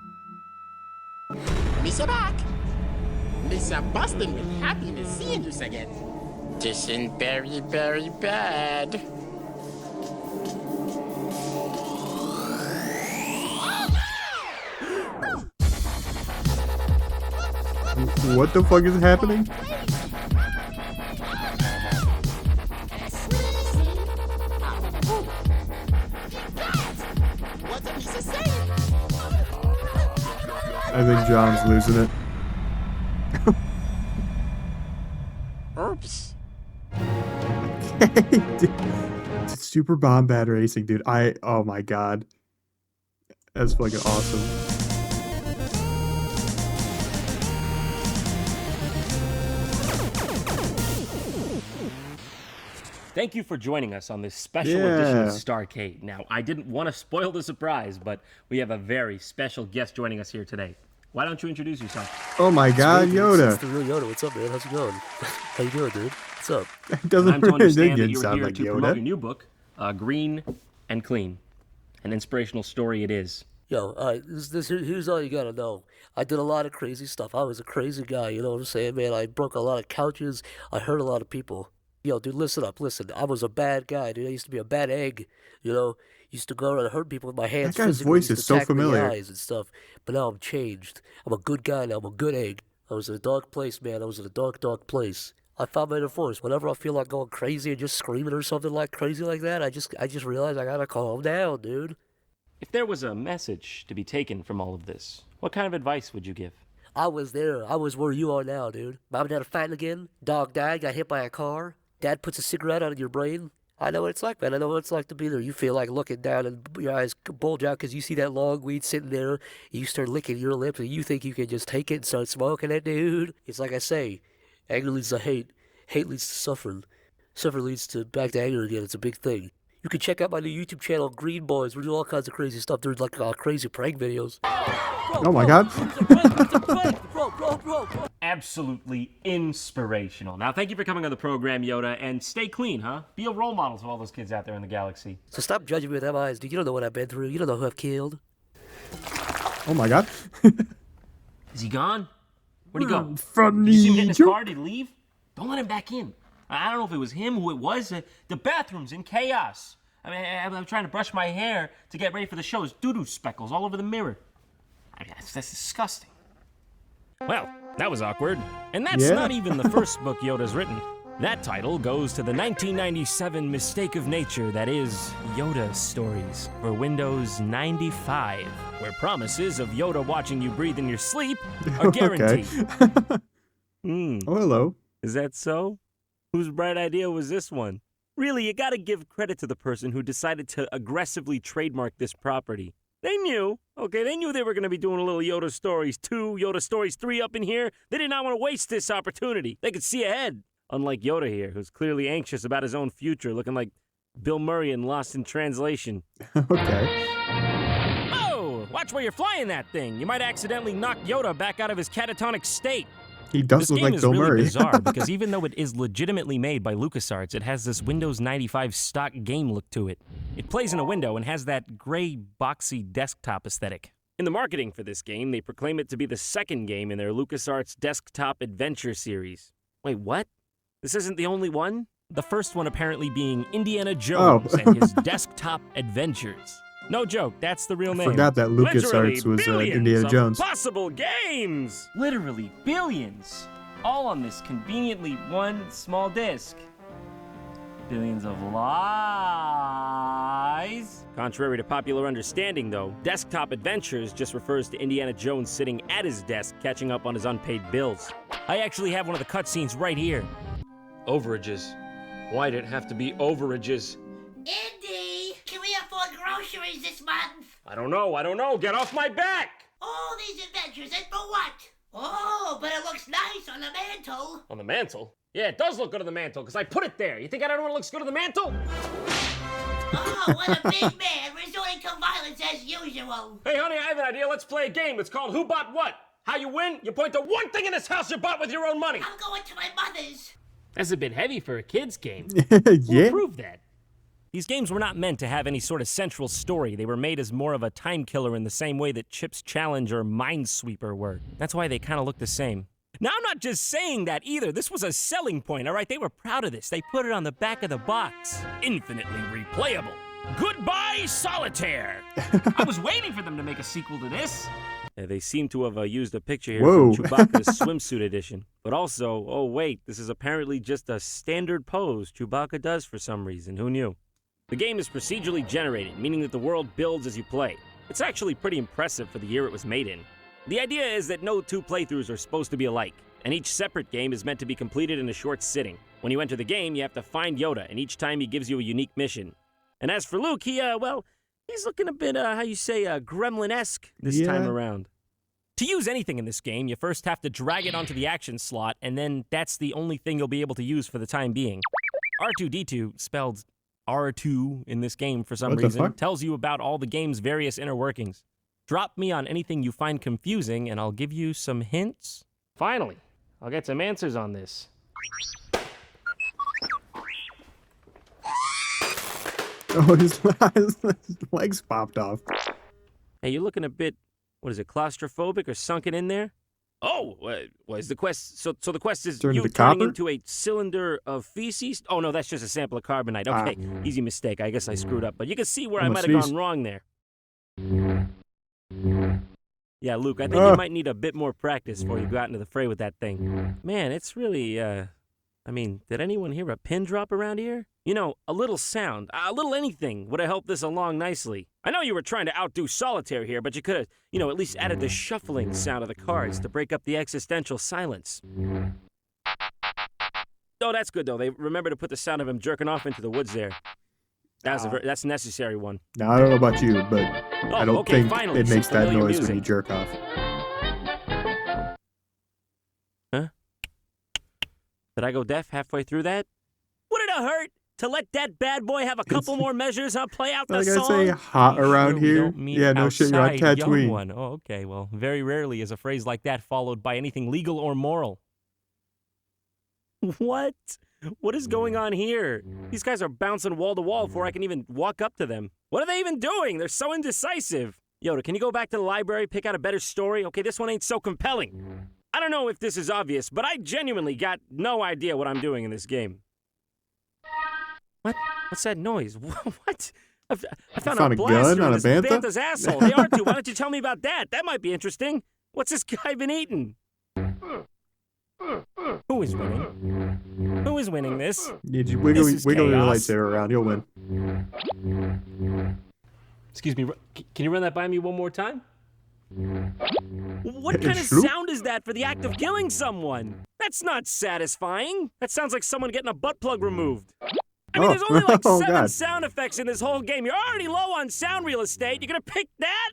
Missa back. Missa busting with happiness seeing you again. This ain't very, very bad. What the fuck is happening? I think John's losing it. Oops. It's Super Bombad Racing, dude. Oh my god. That's fucking awesome. Thank you for joining us on this special edition of StarCade. Now, I didn't want to spoil the surprise, but we have a very special guest joining us here today. Why don't you introduce yourself? Oh my god, Yoda. It's the real Yoda. What's up, man? How's it going? How you doing, dude? What's up? It doesn't I'm to really understand that you're sound here like to Yoda. promote your new book, Green and Clean. An inspirational story it is. Yo, all right, here's all you gotta know. I did a lot of crazy stuff. I was a crazy guy, you know what I'm saying, man? I broke a lot of couches. I hurt a lot of people. Yo, dude, listen up, listen. I was a bad guy, dude. I used to be a bad egg, you know? Used to go around and hurt people with my hands. That guy's voice is so familiar. Eyes and stuff. But now I'm changed. I'm a good guy now. I'm a good egg. I was in a dark place, man. I was in a dark, dark place. I found my inner force. Whenever I feel like going crazy and just screaming or something like crazy like that, I just realize I gotta calm down, dude. If there was a message to be taken from all of this, what kind of advice would you give? I was there. I was where you are now, dude. Mom and Dad are fighting again. Dog died. Got hit by a car. Dad puts a cigarette out of your brain. I know what it's like, man. I know what it's like to be there. You feel like looking down and your eyes bulge out because you see that long weed sitting there. You start licking your lips and you think you can just take it and start smoking it, dude. It's like I say, anger leads to hate. Hate leads to suffering. Suffering leads to back to anger again. It's a big thing. You can check out my new YouTube channel, Green Boys. We do all kinds of crazy stuff. There's like crazy prank videos. Oh my god. Absolutely inspirational. Now, thank you for coming on the program, Yoda, and stay clean, huh? Be a role model to all those kids out there in the galaxy. So stop judging me with them eyes, dude. You don't know what I've been through. You don't know who I've killed. Oh my god. Is he gone? Where'd he go? From Did you see him get in his car? Did he leave? Don't let him back in. I don't know if it was him, who it was. The bathroom's in chaos. I mean, I'm trying to brush my hair to get ready for the show. There's doo-doo speckles all over the mirror. I mean, that's disgusting. Well, that was awkward. And that's not even the first book Yoda's written. That title goes to the 1997 mistake of nature that is Yoda Stories for Windows 95, where promises of Yoda watching you breathe in your sleep are guaranteed. Oh, hello. Is that so? Whose bright idea was this one? Really, you gotta give credit to the person who decided to aggressively trademark this property. They knew, okay, they knew they were gonna be doing a little Yoda Stories 2, Yoda Stories 3 up in here. They did not want to waste this opportunity. They could see ahead. Unlike Yoda here, who's clearly anxious about his own future, looking like Bill Murray in Lost in Translation. Okay. Oh, watch where you're flying that thing. You might accidentally knock Yoda back out of his catatonic state. He does look like Bill Murray. This game is really bizarre because even though it is legitimately made by LucasArts, it has this Windows 95 stock game look to it. It plays in a window and has that gray, boxy desktop aesthetic. In the marketing for this game, they proclaim it to be the second game in their LucasArts Desktop Adventure series. Wait, what? This isn't the only one? The first one apparently being Indiana Jones and his Desktop Adventures. No joke, that's the real name. I forgot that LucasArts was Indiana Jones. Possible games! Literally billions. All on this conveniently one small disc. Billions of lies. Contrary to popular understanding, though, Desktop Adventures just refers to Indiana Jones sitting at his desk catching up on his unpaid bills. I actually have one of the cutscenes right here. Overages. Why'd it have to be overages? Indy, can we afford groceries this month? I don't know. Get off my back! All these adventures, and for what? Oh, but it looks nice on the mantle. On the mantle? Yeah, it does look good on the mantle, because I put it there. You think I don't know what looks good on the mantle? Oh, what a big man, resorting to violence as usual. Hey, honey, I have an idea. Let's play a game. It's called Who Bought What? How you win? You point to one thing in this house you bought with your own money. I'm going to my mother's. That's a bit heavy for a kid's game. Yeah. We'll prove that. These games were not meant to have any sort of central story. They were made as more of a time killer in the same way that Chip's Challenge or Minesweeper were. That's why they kind of look the same. Now, I'm not just saying that either. This was a selling point, all right? They were proud of this. They put it on the back of the box. Infinitely replayable. Goodbye, Solitaire! I was waiting for them to make a sequel to this. They seem to have used a picture here Whoa. from Chewbacca's swimsuit edition. But also, oh wait, this is apparently just a standard pose Chewbacca does for some reason. Who knew? The game is procedurally generated, meaning that the world builds as you play. It's actually pretty impressive for the year it was made in. The idea is that no two playthroughs are supposed to be alike, and each separate game is meant to be completed in a short sitting. When you enter the game, you have to find Yoda, and each time he gives you a unique mission. And as for Luke, he's looking a bit, gremlin-esque this time around. To use anything in this game, you first have to drag it onto the action slot, and then that's the only thing you'll be able to use for the time being. R2-D2, spelled R2 in this game for some reason, tells you about all the game's various inner workings. Drop me on anything you find confusing, and I'll give you some hints. Finally, I'll get some answers on this. Oh, his legs popped off. Hey, you're looking a bit, claustrophobic or sunken in there? Oh, was the quest, so the quest is turning into a cylinder of feces? Oh, no, that's just a sample of carbonite. Okay, easy mistake. I guess I screwed up. But you can see where I might have gone wrong there. Yeah, Luke, I think you might need a bit more practice before you go out into the fray with that thing. Man, it's really, did anyone hear a pin drop around here? You know, a little sound, a little anything would have helped this along nicely. I know you were trying to outdo Solitaire here, but you could have, at least added the shuffling sound of the cards to break up the existential silence. Oh, that's good, though. They remember to put the sound of him jerking off into the woods there. That's a necessary one. Now, I don't know about you, but I don't think finally, it makes that noise music. when you jerk off. Huh? Did I go deaf halfway through that? Would it have hurt to let that bad boy have a couple more measures and play out the like song? I say, hot around here. Yeah, no shit, you're on outside, young Tatooine. one. Oh, okay. Well, very rarely is a phrase like that followed by anything legal or moral. What? What is going on here? These guys are bouncing wall to wall before I can even walk up to them. What are they even doing? They're so indecisive. Yoda, can you go back to the library, pick out a better story? Okay, this one ain't so compelling. I don't know if this is obvious, but I genuinely got no idea what I'm doing in this game. What? What's that noise? What? I found a blaster gun on in a this bantha? bantha's asshole. They are too. Why don't you tell me about that? That might be interesting. What's this guy been eating? Who is winning? Who is winning this? Yeah, just wiggle your chaos. lightsaber around. You'll win. Excuse me, can you run that by me one more time? What kind of sound is that for the act of killing someone? That's not satisfying. That sounds like someone getting a butt plug removed. I mean, there's only like 7 sound effects in this whole game. You're already low on sound real estate. You're gonna pick that?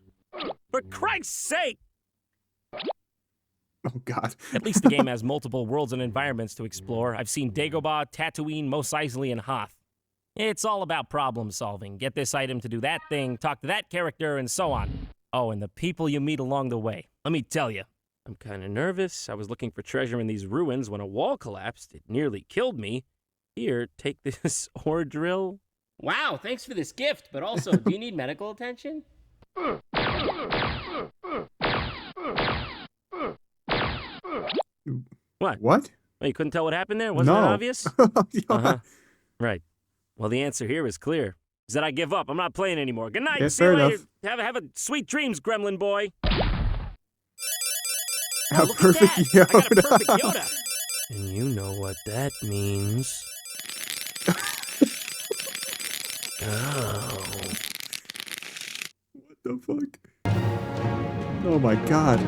For Christ's sake! Oh, God. At least the game has multiple worlds and environments to explore. I've seen Dagobah, Tatooine, Mos Eisley, and Hoth. It's all about problem solving. Get this item to do that thing, talk to that character, and so on. Oh, and the people you meet along the way. Let me tell you, I'm kind of nervous. I was looking for treasure in these ruins when a wall collapsed. It nearly killed me. Here, take this ore drill. Wow, thanks for this gift, but also, do you need medical attention? What? What? Oh, you couldn't tell what happened there? Wasn't that obvious? Right. Well, the answer here is clear. Is that I give up. I'm not playing anymore. Good night. Yeah, See you fair later. enough. Have a sweet dreams, gremlin boy. How look perfect at that. Yoda. I got a perfect Yoda. And you know what that means. Oh. What the fuck? Oh my God.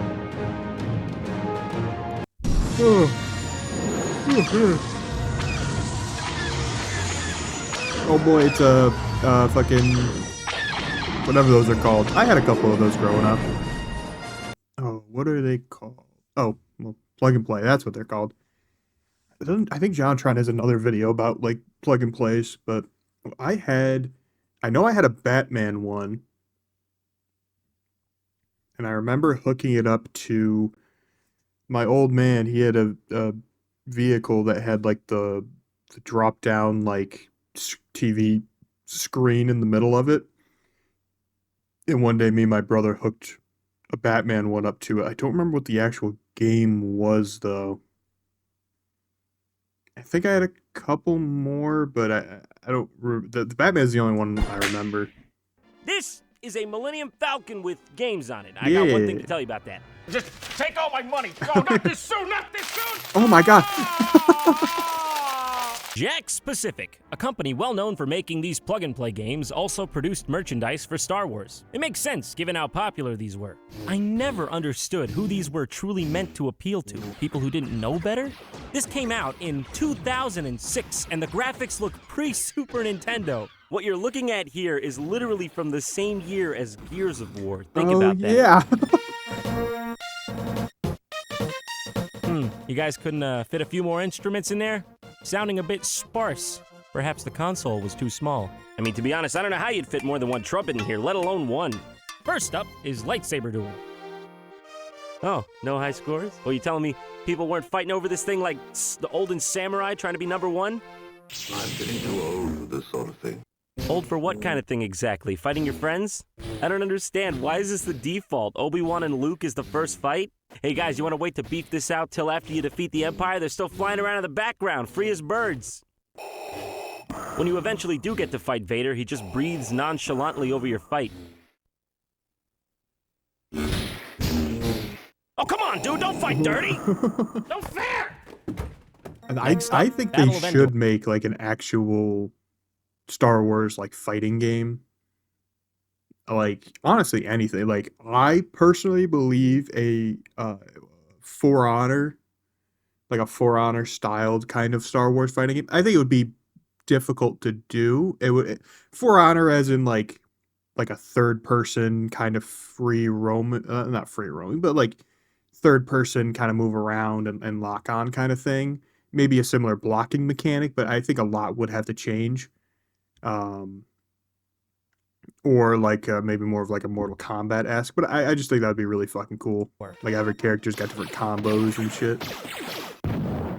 Oh boy, it's a fucking whatever those are called. I had a couple of those growing up. Oh, what are they called? Oh, well, plug and play. That's what they're called. I think JonTron has another video about like plug and plays, but I know I had a Batman one, and I remember hooking it up to my old man, he had a vehicle that had like the drop down like TV screen in the middle of it. And one day, me and my brother hooked a Batman one up to it. I don't remember what the actual game was though. I think I had a couple more, but I don't. The Batman's the only one I remember. This is a Millennium Falcon with games on it. I got one thing to tell you about that. Just take all my money. Oh, not this soon, not this soon. Oh my god. Jax Pacific, a company well known for making these plug-and-play games, also produced merchandise for Star Wars. It makes sense given how popular these were. I never understood who these were truly meant to appeal to. People who didn't know better? This came out in 2006, and the graphics look pre-Super Nintendo. What you're looking at here is literally from the same year as Gears of War. Think about that. Yeah. You guys couldn't fit a few more instruments in there? Sounding a bit sparse. Perhaps the console was too small. I mean, to be honest, I don't know how you'd fit more than one trumpet in here, let alone one. First up is lightsaber duel. Oh, no high scores? Well, you telling me people weren't fighting over this thing like the olden samurai trying to be number one? I'm getting too old for this sort of thing. Old for what kind of thing exactly? Fighting your friends? I don't understand. Why is this the default? Obi-Wan and Luke is the first fight? Hey guys, you want to wait to beef this out till after you defeat the Empire? They're still flying around in the background, free as birds. When you eventually do get to fight Vader, he just breathes nonchalantly over your fight. Oh, come on, dude, don't fight dirty! No fair! And I think they should make like an actual Star Wars like fighting game. Like honestly, anything. Like I personally believe a For Honor, like a For Honor styled kind of Star Wars fighting game. I think it would be difficult to do. It would For Honor as in like a third person kind of free roaming, not free roaming, but like third person kind of move around and lock on kind of thing. Maybe a similar blocking mechanic, but I think a lot would have to change. Or like maybe more of like a Mortal Kombat-esque, but I just think that would be really fucking cool. Like every character's got different combos and shit.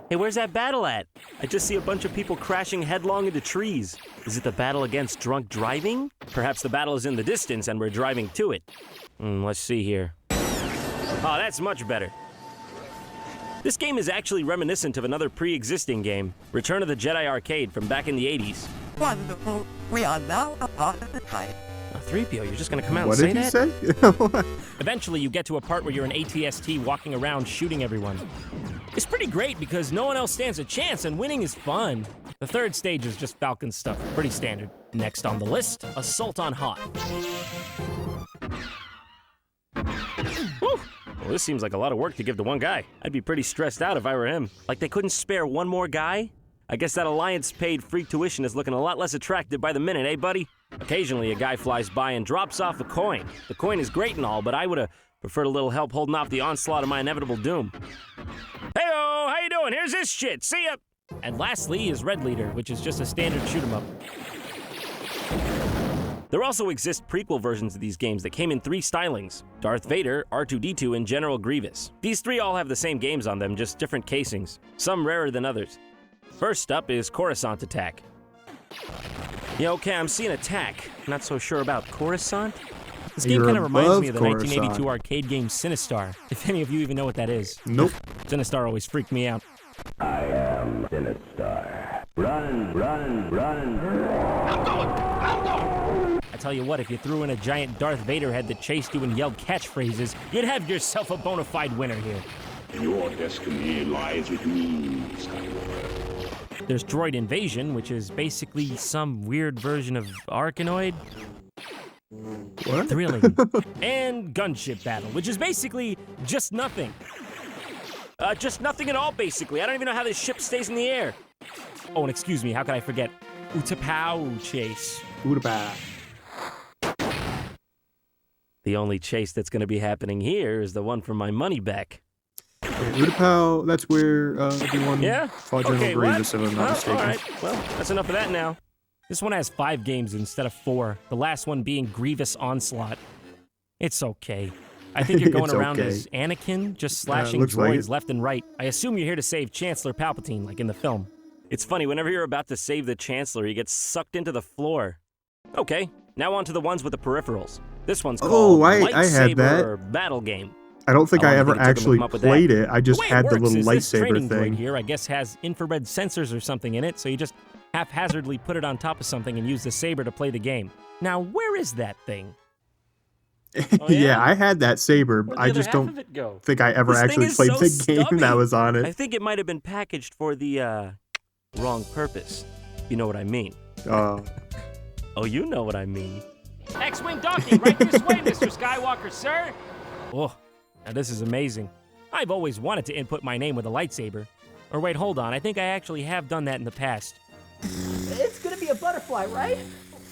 Hey, where's that battle at? I just see a bunch of people crashing headlong into trees. Is it the battle against drunk driving? Perhaps the battle is in the distance and we're driving to it. Let's see here. Oh, that's much better. This game is actually reminiscent of another pre-existing game, Return of the Jedi Arcade from back in the 80s. Wonderful. We are now a part of the fight. 3PO, you're just gonna come out and say that? What did he say? Eventually, you get to a part where you're an ATST walking around shooting everyone. It's pretty great because no one else stands a chance and winning is fun. The third stage is just Falcon stuff, pretty standard. Next on the list, Assault on Hoth. Whew. Well, this seems like a lot of work to give to one guy. I'd be pretty stressed out if I were him. Like they couldn't spare one more guy? I guess that Alliance-paid free tuition is looking a lot less attractive by the minute, eh, buddy? Occasionally, a guy flies by and drops off a coin. The coin is great and all, but I would have preferred a little help holding off the onslaught of my inevitable doom. Hey-o, how you doing? Here's this shit. See ya! And lastly is Red Leader, which is just a standard shoot-'em-up. There also exist prequel versions of these games that came in 3 stylings: Darth Vader, R2-D2, and General Grievous. These 3 all have the same games on them, just different casings, some rarer than others. First up is Coruscant Attack. Yeah, okay, I'm seeing Attack. Not so sure about Coruscant. This game kind of reminds me of the 1982 arcade game Sinistar, if any of you even know what that is. Nope. Sinistar always freaked me out. I am Sinistar. Run, run, run. I'm going! I tell you what, if you threw in a giant Darth Vader head that chased you and yelled catchphrases, you'd have yourself a bona fide winner here. Your destiny lies with me, Skywalker. There's Droid Invasion, which is basically some weird version of Arkanoid. What? Thrilling. And Gunship Battle, which is basically just nothing. Just nothing at all, basically. I don't even know how this ship stays in the air. Oh, and excuse me, how could I forget? Utapau Chase. Utapau. The only chase that's going to be happening here is the one for my money back. Utapau, that's where everyone fought General Grievous, if I'm not mistaken. All right, well, that's enough of that now. This one has 5 games instead of 4, the last one being Grievous Onslaught. It's okay. I think you're going It's around okay. as Anakin, just slashing looks like droids it. left and right. I assume you're here to save Chancellor Palpatine, like in the film. It's funny, whenever you're about to save the Chancellor, he gets sucked into the floor. Okay, now on to the ones with the peripherals. This one's called I had Lightsaber that. Battle Game. I don't think How I long do ever you think it took actually him to come up with that? played it. I just way it had the works little is this lightsaber training thing. droid here, I guess, has infrared sensors or something in it, so you just haphazardly put it on top of something and use the saber to play the game. Now, where is that thing? Oh, yeah? I had that saber. Where'd the I other just half don't of it go? think I ever This thing actually is played so the game that stubby. was on I it. think it might have been packaged for the, wrong purpose. You know what I mean. Uh, Oh, you know what I mean. X-Wing docking right this way, Mr. Skywalker, sir. Oh, now this is amazing. I've always wanted to input my name with a lightsaber. Or wait, hold on. I think I actually have done that in the past. It's gonna be a butterfly, right?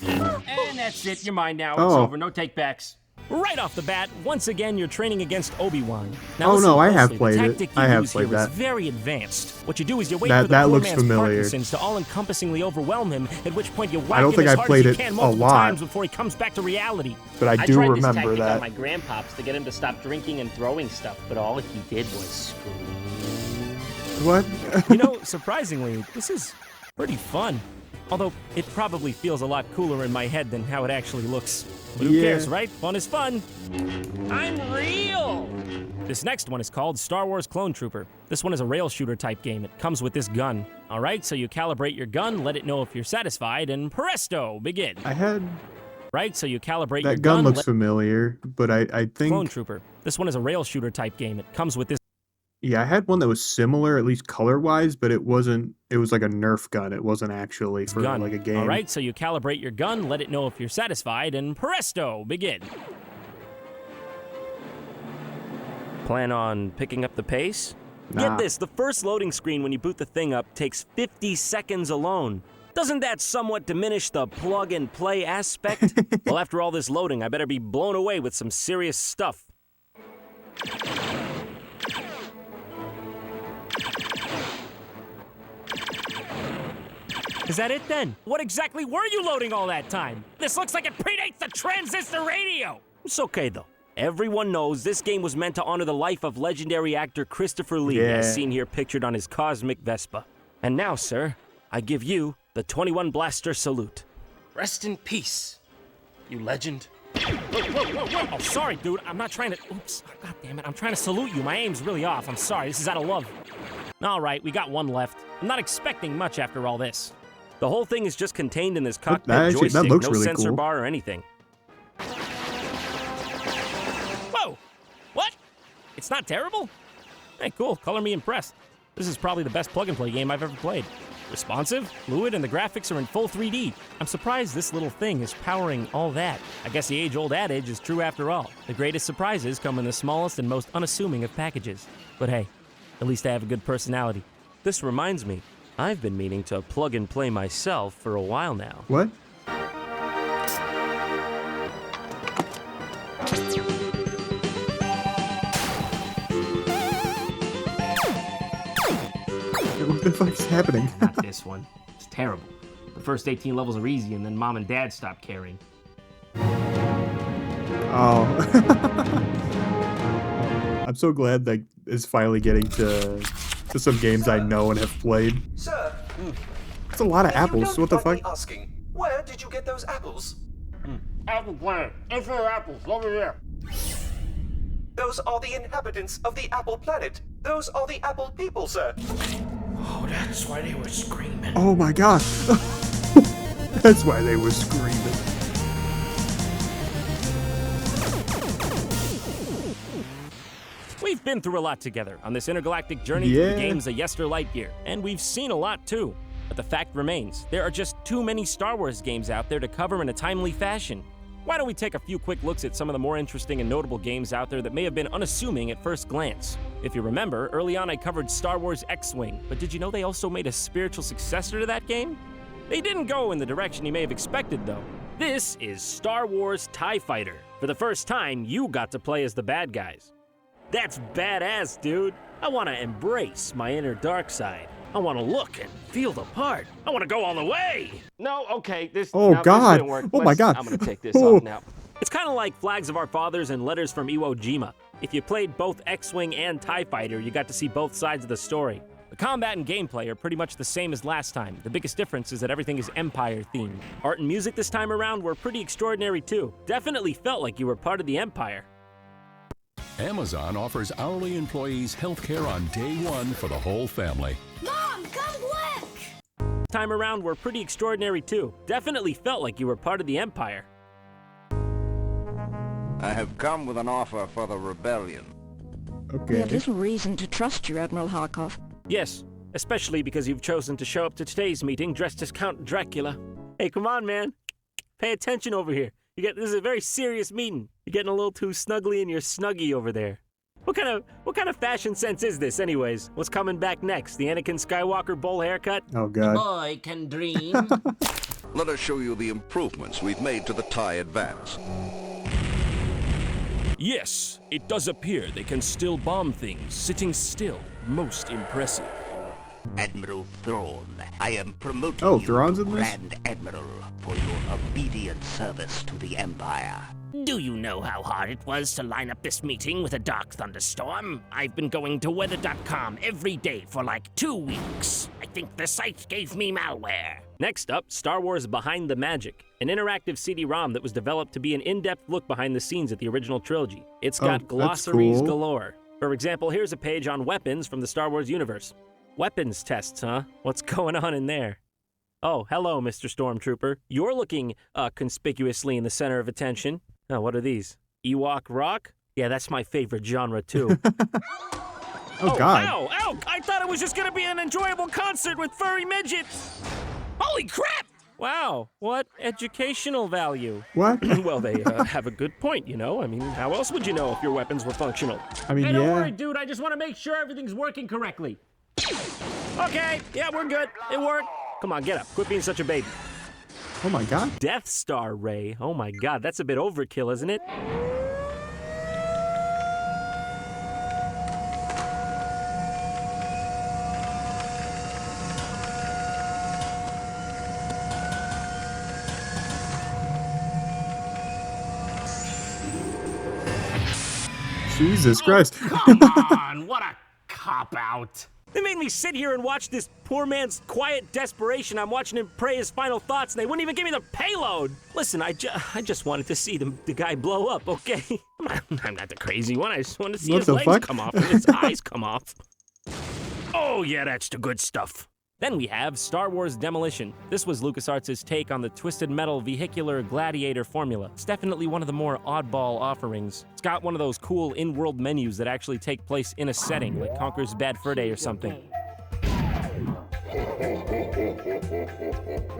And that's it. You're mine now. It's Oh. over. No takebacks. Right off the bat, once again, you're training against Obi-Wan. Now, Oh, listen no, I have closely. played the it. tactic you I have use played here is that. very advanced. What you do is you wait That- for the that poor looks man's familiar. Parkinson's to all-encompassingly overwhelm him, at which point you whack don't him think as I hard played as you it can a multiple lot. times before he comes back to reality. but I I do tried this remember tactic on that. my grandpops to get him to stop drinking and throwing stuff, but all he did was scream. What? You know, surprisingly, this is pretty fun. Although, it probably feels a lot cooler in my head than how it actually looks. But who Yeah. cares, right? Fun is fun. I'm real! This next one is called Star Wars Clone Trooper. This one is a rail shooter type game. It comes with this gun. Alright, so you calibrate your gun, let it know if you're satisfied, and presto, begin. I had Right, so you calibrate your that gun looks let- familiar, but I think Clone Trooper. This one is a rail shooter type game. It comes with this yeah, I had one that was similar, at least color-wise, but it wasn't. It was like a Nerf gun. It wasn't actually for gun. like a game. All right, so you calibrate your gun, let it know if you're satisfied, and presto, begin. Plan on picking up the pace? Nah. Get this, the first loading screen when you boot the thing up takes 50 seconds alone. Doesn't that somewhat diminish the plug-and-play aspect? Well, after all this loading, I better be blown away with some serious stuff. Is that it then? What exactly were you loading all that time? This looks like it predates the transistor radio! It's okay though. Everyone knows this game was meant to honor the life of legendary actor Christopher Lee, Yeah. as seen here pictured on his cosmic Vespa. And now, sir, I give you the 21 Blaster salute. Rest in peace, you legend. Oh, sorry, dude. I'm not trying to. Oops. God damn it. I'm trying to salute you. My aim's really off. I'm sorry. This is out of love. All right, we got one left. I'm not expecting much after all this. The whole thing is just contained in this cockpit that joystick. looks No really sensor cool. bar or anything. Whoa! What? It's not terrible? Hey, cool. Color me impressed. This is probably the best plug-and-play game I've ever played. Responsive, fluid, and the graphics are in full 3D. I'm surprised this little thing is powering all that. I guess the age-old adage is true after all. The greatest surprises come in the smallest and most unassuming of packages. But hey, at least I have a good personality. This reminds me, I've been meaning to plug and play myself for a while now. What? What the fuck is happening? Not this one. It's terrible. The first 18 levels are easy, and then Mom and Dad stop caring. Oh. I'm so glad that it's finally getting to some games I know and have played. Sir, It's a lot of if you apples. don't What the mind me fuck? asking, where did you get those apples? Apple Planet. Infinite apples. Over there. Those are the inhabitants of the Apple Planet. Those are the Apple people, sir. Oh, that's why they were screaming. Oh my gosh. That's why they were screaming. We've been through a lot together on this intergalactic journey through the games of Yester Lightyear, and we've seen a lot too. But the fact remains, there are just too many Star Wars games out there to cover in a timely fashion. Why don't we take a few quick looks at some of the more interesting and notable games out there that may have been unassuming at first glance. If you remember, early on I covered Star Wars X-Wing, but did you know they also made a spiritual successor to that game? They didn't go in the direction you may have expected though. This is Star Wars TIE Fighter. For the first time, you got to play as the bad guys. That's badass, dude. I want to embrace my inner dark side. I want to look and feel the part. I want to go all the way. No, okay, this. Oh, no, this God. didn't work. Oh, my God. I'm gonna take this Oh. off now. It's kind of like Flags of Our Fathers and Letters from Iwo Jima. If you played both X-Wing and TIE Fighter, you got to see both sides of the story. The combat and gameplay are pretty much the same as last time. The biggest difference is that everything is Empire themed. Art and music this time around were pretty extraordinary too. Definitely felt like you were part of the Empire. Amazon offers hourly employees health care on day one for the whole family. Mom, come quick! Time around were pretty extraordinary too. Definitely felt like you were part of the Empire. I have come with an offer for the rebellion. Okay. We have little reason to trust you, Admiral Harkov. Yes, especially because you've chosen to show up to today's meeting dressed as Count Dracula. Hey, come on, man. Pay attention over here. This is a very serious meeting. You're getting a little too snuggly in your snuggie over there. What kind of fashion sense is this, anyways? What's coming back next? The Anakin Skywalker bowl haircut? Oh, God. Boy can dream. Let us show you the improvements we've made to the TIE Advance. Yes, it does appear they can still bomb things sitting still. Most impressive. Admiral Thrawn, I am promoting Oh, you Thrawn's to in this? Grand Admiral for your obedient service to the Empire. Do you know how hard it was to line up this meeting with a dark thunderstorm? I've been going to weather.com every day for like 2 weeks. I think the site gave me malware. Next up, Star Wars Behind the Magic, an interactive CD-ROM that was developed to be an in-depth look behind the scenes at the original trilogy. It's got glossaries cool. galore. For example, here's a page on weapons from the Star Wars universe. Weapons tests, huh? What's going on in there? Oh, hello, Mr. Stormtrooper. You're looking conspicuously in the center of attention. Oh, what are these? Ewok rock? Yeah, that's my favorite genre, too. Oh, God. Ow, ow! I thought it was just gonna be an enjoyable concert with furry midgets! Holy crap! Wow, what educational value. What? Well, they have a good point, you know? I mean, how else would you know if your weapons were functional? I mean, Hey, yeah. don't worry, dude. I just want to make sure everything's working correctly. Okay, yeah, we're good. It worked. Come on, get up. Quit being such a baby. Oh, my God. Death Star Ray. Oh, my God. That's a bit overkill, isn't it? Jesus Christ. Come on, what a cop-out. They made me sit here and watch this poor man's quiet desperation. I'm watching him pray his final thoughts, and they wouldn't even give me the payload. Listen, I just wanted to see the guy blow up, okay? I'm not the crazy one. I just wanted to see his legs come off and his eyes come off. Oh, yeah, that's the good stuff. Then we have Star Wars Demolition. This was LucasArts' take on the Twisted Metal vehicular gladiator formula. It's definitely one of the more oddball offerings. It's got one of those cool in-world menus that actually take place in a setting, like Conker's Bad Fur Day or something. I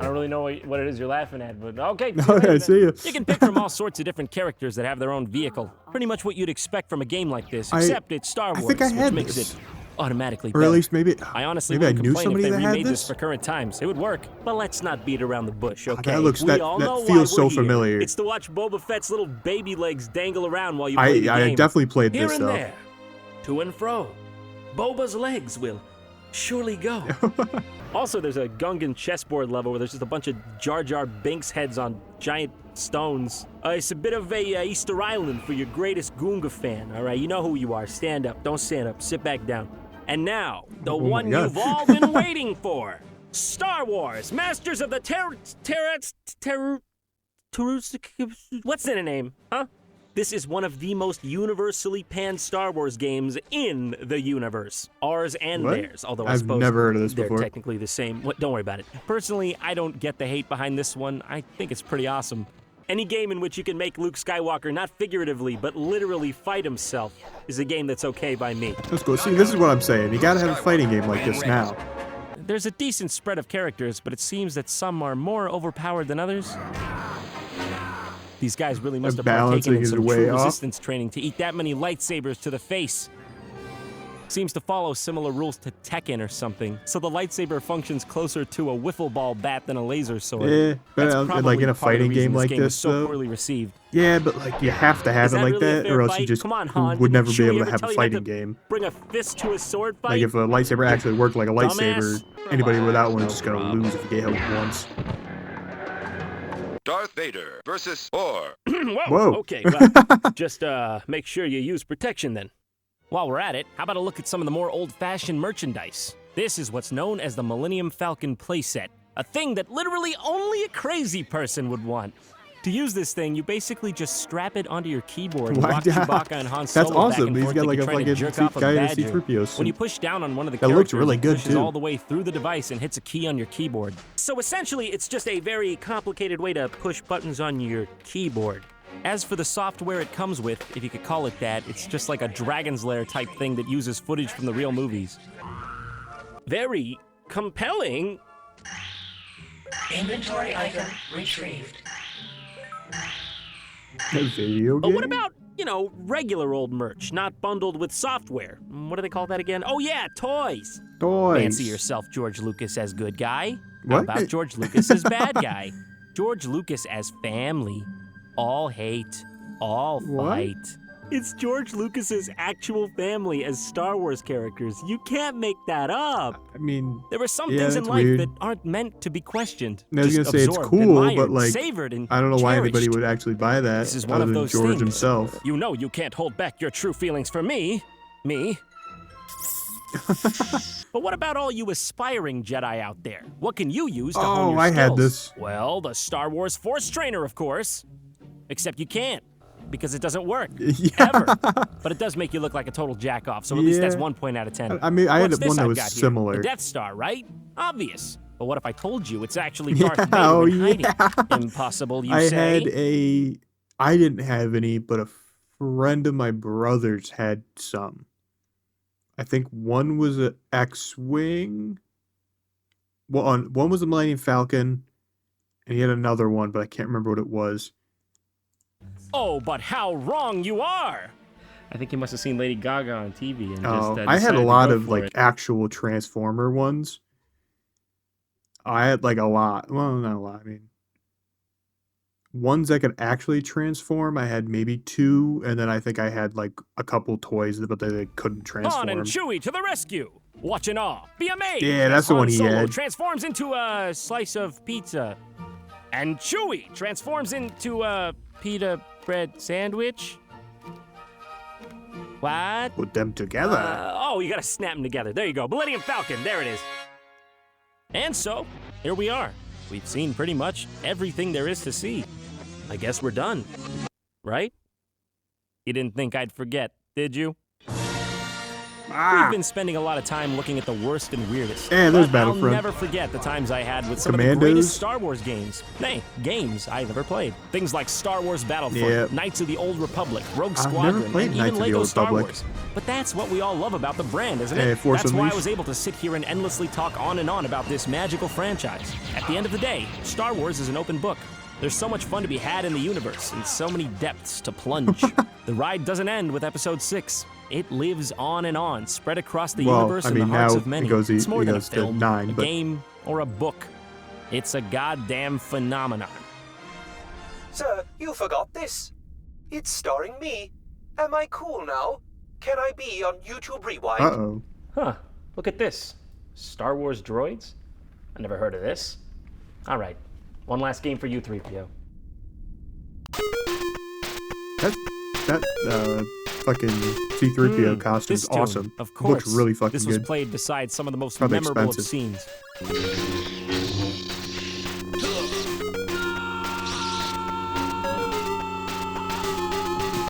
don't really know what it is you're laughing at, but okay. I see you. You can pick from all sorts of different characters that have their own vehicle. Pretty much what you'd expect from a game like this, except it's Star Wars, think I which had makes this. it automatically Or better. at least maybe I honestly maybe I wouldn't knew complain if somebody they that had remade this this. for current times. It would work, but let's not beat around the bush, okay? that We all that know why feels we're so here. familiar. It's to watch Boba Fett's little baby legs dangle around while you play the game. I definitely played Here this and though. there, to and fro. Boba's legs will surely go. Also, there's a Gungan chessboard level where there's just a bunch of Jar Jar Binks heads on giant stones. It's a bit of a Easter Island for your greatest Gunga fan, all right? You know who you are. Stand up. Don't stand up. Sit back down. And now, the one God. you've all been waiting for. Star Wars, Masters of the what's in a name, huh? This is one of the most universally panned Star Wars games in the universe. Ours and What? theirs, although I I've suppose never heard of this they're before. technically the same. Don't worry about it. Personally, I don't get the hate behind this one. I think it's pretty awesome. Any game in which you can make Luke Skywalker not figuratively, but literally fight himself is a game that's okay by me. Let's go. See, this is what I'm saying. You gotta have a fighting game like this now. There's a decent spread of characters, but it seems that some are more overpowered than others. These guys really must have Balancing partaken in his some way true off. resistance training to eat that many lightsabers to the face. Seems to follow similar rules to Tekken or something, so the lightsaber functions closer to a wiffle ball bat than a laser sword. Yeah, but That's like probably in a part of the fighting reason game like game was this, so though. poorly received. Yeah, but like you have to have Is it that like really a that, fair or else you fight? just Come on, Han, would didn't never be Chewie able to ever have tell a you not fighting to game. Bring a fist to a sword fight. Like if a lightsaber actually worked like a lightsaber, Dumbass. anybody without one is just gonna lose if you get hit once. Darth Vader versus Or. Whoa. Okay, well, just make sure you use protection then. While we're at it, how about a look at some of the more old-fashioned merchandise? This is what's known as the Millennium Falcon playset, a thing that literally only a crazy person would want. To use this thing, you basically just strap it onto your keyboard and rock Chewbacca and Han Solo That's awesome. back and He's forth got like like a you're trying to jerk fucking off a guy in a badger. C-3PO suit. When you push down on one of the That characters, looks really good, it pushes too. all the way through the device and hits a key on your keyboard. So essentially, it's just a very complicated way to push buttons on your keyboard. As for the software it comes with, if you could call it that, it's just like a Dragon's Lair type thing that uses footage from the real movies. Very compelling. Inventory item retrieved. A video But game? what about, regular old merch, not bundled with software? What do they call that again? Oh yeah, toys. Toys. Fancy yourself George Lucas as good guy. What? How about George Lucas as bad guy? George Lucas as family. All hate, all fight. It's George Lucas's actual family as Star Wars characters. You can't make that up. I mean, there are some yeah, things in that's life weird. that aren't meant to be questioned. I was just gonna say it's absorbed, cool, admired, but like, savored, and I don't know why anybody cherished. would actually buy that This is one other of than those George things. himself. You know you can't hold back your true feelings for me. But what about all you aspiring Jedi out there? What can you use to hone your I skills? had this. Well, the Star Wars Force Trainer, of course. Except you can't, because it doesn't work. Ever. But it does make you look like a total jack-off, so at least that's 1 point out of 10. I mean, I had What's this one that I've was got here? similar. The Death Star, right? Obvious. But what if I told you it's actually Yeah, Darth Vader oh, in hiding? yeah. Impossible, you I say? I didn't have any, but a friend of my brother's had some. I think one was a X-Wing. One was a Millennium Falcon, and he had another one, but I can't remember what it was. Oh, but how wrong you are! I think you must have seen Lady Gaga on TV and I had a lot of like actual Transformer ones. I had like a lot. Well, not a lot. I mean, ones that could actually transform. I had maybe 2, and then I think I had like a couple toys, but they couldn't transform. Han and Chewie to the rescue! Watch in awe. Be amazed! Yeah, that's the Han one he Solo had. transforms into a slice of pizza. And Chewie transforms into a pita bread sandwich. What? Put them together. Oh, you gotta snap them together. There you go. Millennium Falcon. There it is. And so, here we are. We've seen pretty much everything there is to see. I guess we're done. Right? You didn't think I'd forget, did you? We've been spending a lot of time looking at the worst and weirdest. Yeah, there's but Battlefront. I'll never forget the times I had with some of the Commandos. greatest Star Wars games. Nay, games I've ever played. Things like Star Wars Battlefront, Yep. Knights of the Old Republic, Rogue I've never Squadron, played and Knights even of the Lego Old Star Republic. Wars. But that's what we all love about the brand, isn't Hey, it? Force That's why I Unleashed. was able to sit here and endlessly talk on and on about this magical franchise. At the end of the day, Star Wars is an open book. There's so much fun to be had in the universe and so many depths to plunge. The ride doesn't end with Episode 6. It lives on and on, spread across the Well, universe I and the mean, hearts now of many. it goes- It's more it than a goes to film, 9, a but- game, or a book. It's a goddamn phenomenon. Sir, you forgot this. It's starring me. Am I cool now? Can I be on YouTube Rewind? Uh-oh. Huh, look at this. Star Wars droids? I never heard of this. All right, one last game for you, 3PO. That fucking C-3PO costume is This tune, awesome. Of course. Looks really fucking This was good. played beside some of the most Probably memorable of expensive. scenes.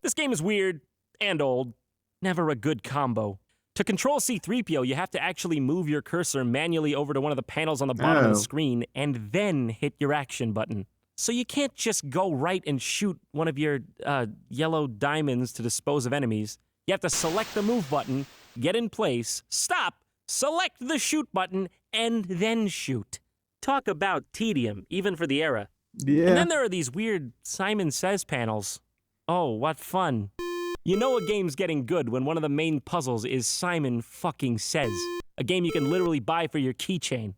This game is weird and old. Never a good combo. To control C-3PO, you have to actually move your cursor manually over to one of the panels on the bottom of Oh. the screen and then hit your action button. So you can't just go right and shoot one of your yellow diamonds to dispose of enemies. You have to select the move button, get in place, stop, select the shoot button, and then shoot. Talk about tedium, even for the era. Yeah. And then there are these weird Simon Says panels. Oh, what fun. You know a game's getting good when one of the main puzzles is Simon fucking Says. A game you can literally buy for your keychain.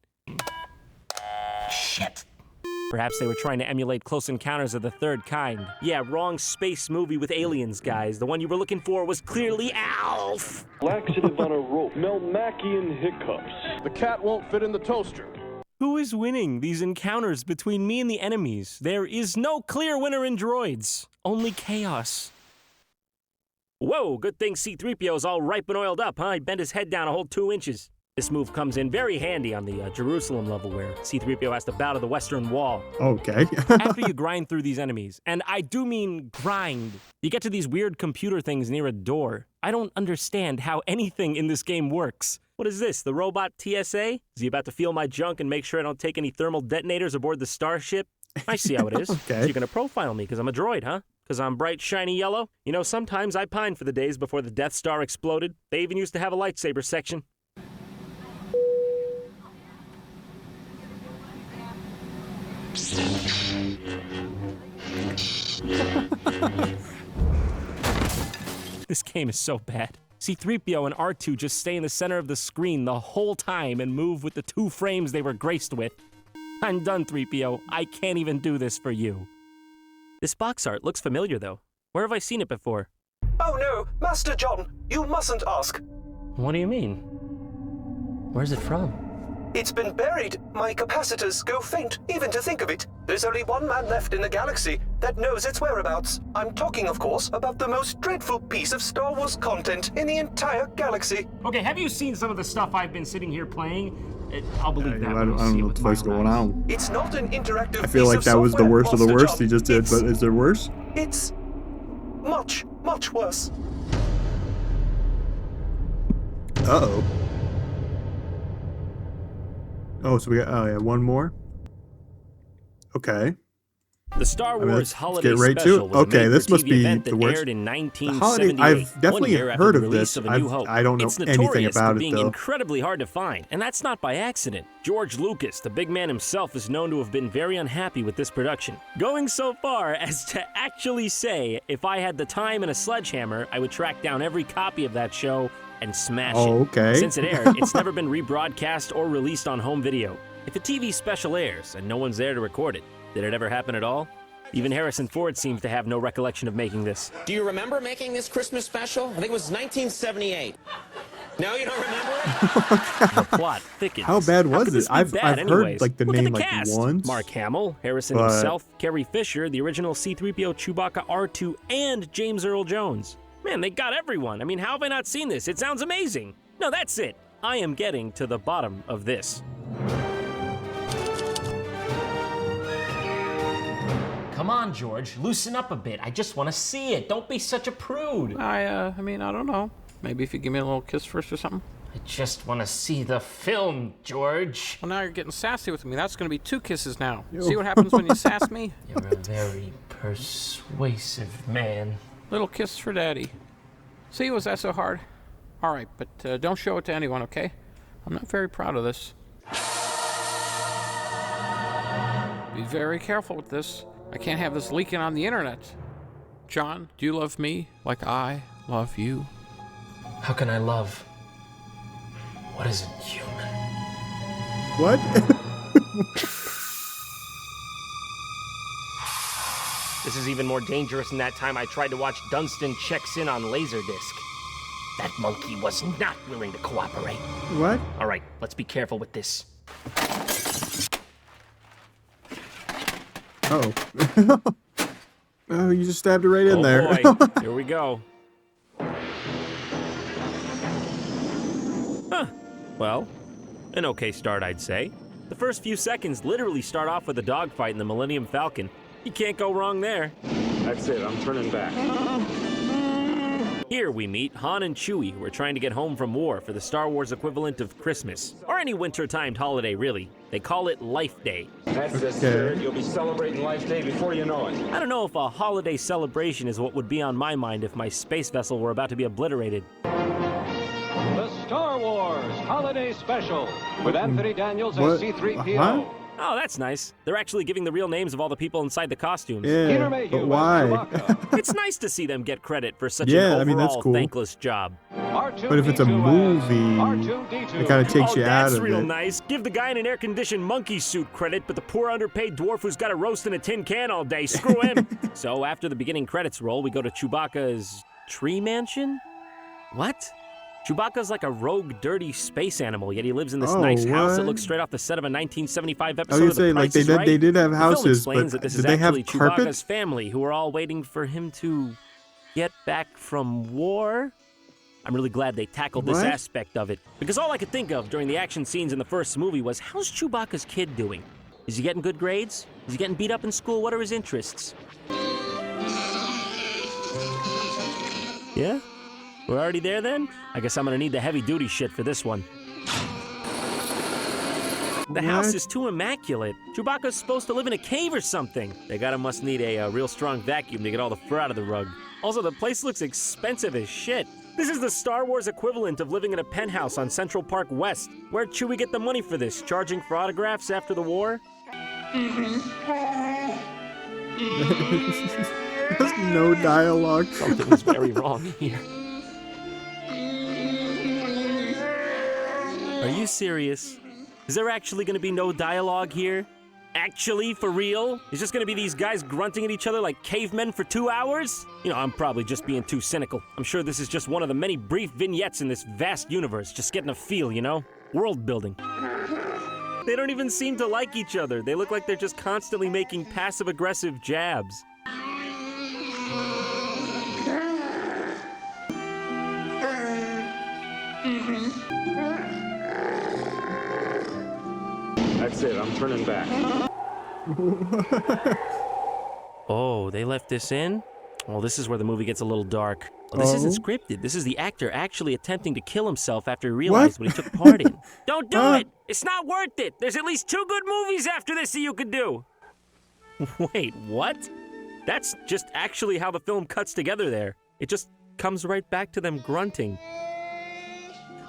Shit. Perhaps they were trying to emulate Close Encounters of the Third Kind. Yeah, wrong space movie with aliens, guys. The one you were looking for was clearly Alf. Laxative on a rope. Melmacian hiccups. The cat won't fit in the toaster. Who is winning these encounters between me and the enemies? There is no clear winner in droids. only chaos. Whoa, good thing C-3PO's all ripe and oiled up, huh? He bent his head down a whole 2 inches. This move comes in very handy on the Jerusalem level where C-3PO has to bow to the Western Wall. Okay. After you grind through these enemies, and I do mean grind, you get to these weird computer things near a door. I don't understand how anything in this game works. What is this, the robot TSA? Is he about to feel my junk and make sure I don't take any thermal detonators aboard the starship? I see how it is. Okay. So you're gonna profile me because I'm a droid, huh? Because I'm bright, shiny yellow? You know, sometimes I pine for the days before the Death Star exploded. They even used to have a lightsaber section. This game is so bad. C-3PO and R2 just stay in the center of the screen the whole time and move with the 2 frames they were graced with. I'm done, 3PO. I can't even do this for you. This box art looks familiar, though. Where have I seen it before? Oh no, Master John, you mustn't ask. What do you mean? Where's it from? It's been buried. My capacitors go faint, even to think of it. There's only one man left in the galaxy that knows its whereabouts. I'm talking, of course, about the most dreadful piece of Star Wars content in the entire galaxy. Okay, have you seen some of the stuff I've been sitting here playing? I'll believe that. I don't know what the fuck's going on. It's not an interactive I feel like that was the worst of the worst he just did, but is there worse? It's much, much worse. Uh-oh. Oh, so we got, oh yeah, one more? Okay. The Star Wars let's Holiday get right Special to it. was a Okay, this must made-for-TV be event the that worst. aired in The 1978, holiday, I've definitely 1 year after heard the of release this. of A New Hope. I don't know it's anything notorious about for it, being though. incredibly hard to find, and that's not by accident. George Lucas, the big man himself, is known to have been very unhappy with this production, going so far as to actually say, if I had the time and a sledgehammer, I would track down every copy of that show and smash it. Okay. Since it aired, it's never been rebroadcast or released on home video. If a TV special airs and no one's there to record it, did it ever happen at all? Even Harrison Ford seems to have no recollection of making this. Do you remember making this Christmas special? I think it was 1978. No, you don't remember it? The plot thickens. How bad was it? I've anyways? heard like the Look at name the like cast. once. Mark Hamill, Harrison but- himself, Carrie Fisher, the original C-3PO, Chewbacca, R2, and James Earl Jones. Man, they got everyone. I mean, how have I not seen this? It sounds amazing. No, that's it. I am getting to the bottom of this. Come on, George, loosen up a bit. I just want to see it. Don't be such a prude. I mean, I don't know. Maybe if you give me a little kiss first or something. I just want to see the film, George. Well, now you're getting sassy with me. That's going to be 2 kisses now. See what happens when you sass me? You're a very persuasive man. Little kiss for Daddy. See, was that so hard? All right, but don't show it to anyone, okay? I'm not very proud of this. Be very careful with this. I can't have this leaking on the internet. John, do you love me like I love you? How can I love what isn't human? What? This is even more dangerous than that time I tried to watch Dunstan Checks In on Laserdisc. That monkey was not willing to cooperate. What? All right, let's be careful with this. Oh. Oh, you just stabbed it right in there. Oh boy, here we go. Huh. Well, an okay start, I'd say. The first few seconds literally start off with a dogfight in the Millennium Falcon. You can't go wrong there. That's it, I'm turning back. Here we meet Han and Chewie, who are trying to get home from war for the Star Wars equivalent of Christmas. Or any winter-timed holiday, really. They call it Life Day. That's the spirit. You'll be celebrating Life Day before you know it. I don't know if a holiday celebration is what would be on my mind if my space vessel were about to be obliterated. The Star Wars Holiday Special with Anthony Daniels as C-3PO. Huh? Oh, that's nice. They're actually giving the real names of all the people inside the costumes. Yeah, but why? It's nice to see them get credit for such Yeah, an I mean, that's overall cool. thankless job. But if it's a movie, it kind of takes you out That's of real it. nice. Give the guy in an air-conditioned monkey suit credit, but the poor underpaid dwarf who's got a roast in a tin can all day, screw him. So after the beginning credits roll, we go to Chewbacca's tree mansion? What? Chewbacca's like a rogue, dirty space animal, yet he lives in this nice house that looks straight off the set of a 1975 episode of The Price is Right. They did have The houses, film explains but that this did is they have actually carpet? Chewbacca's family who are all waiting for him to get back from war. I'm really glad they tackled this What? aspect of it, because all I could think of during the action scenes in the first movie was, how's Chewbacca's kid doing? Is he getting good grades? Is he getting beat up in school? What are his interests? Yeah? We're already there then? I guess I'm gonna need the heavy-duty shit for this one. The house is too immaculate. Chewbacca's supposed to live in a cave or something. They must need a real strong vacuum to get all the fur out of the rug. Also, the place looks expensive as shit. This is the Star Wars equivalent of living in a penthouse on Central Park West. Where'd Chewie get the money for this? Charging for autographs after the war? There's no dialogue. Something is very wrong here. Are you serious? Is there actually going to be no dialogue here? Actually, for real? It's just going to be these guys grunting at each other like cavemen for 2 hours? You know, I'm probably just being too cynical. I'm sure this is just one of the many brief vignettes in this vast universe, just getting a feel, you know? World building. They don't even seem to like each other. They look like they're just constantly making passive-aggressive jabs. That's it, I'm turning back. Oh, they left this in? Well, this is where the movie gets a little dark. Well, this isn't scripted. This is the actor actually attempting to kill himself after he realized what he took part in. Don't do it! It's not worth it! There's at least 2 good movies after this that you could do! Wait, what? That's just actually how the film cuts together there. It just comes right back to them grunting.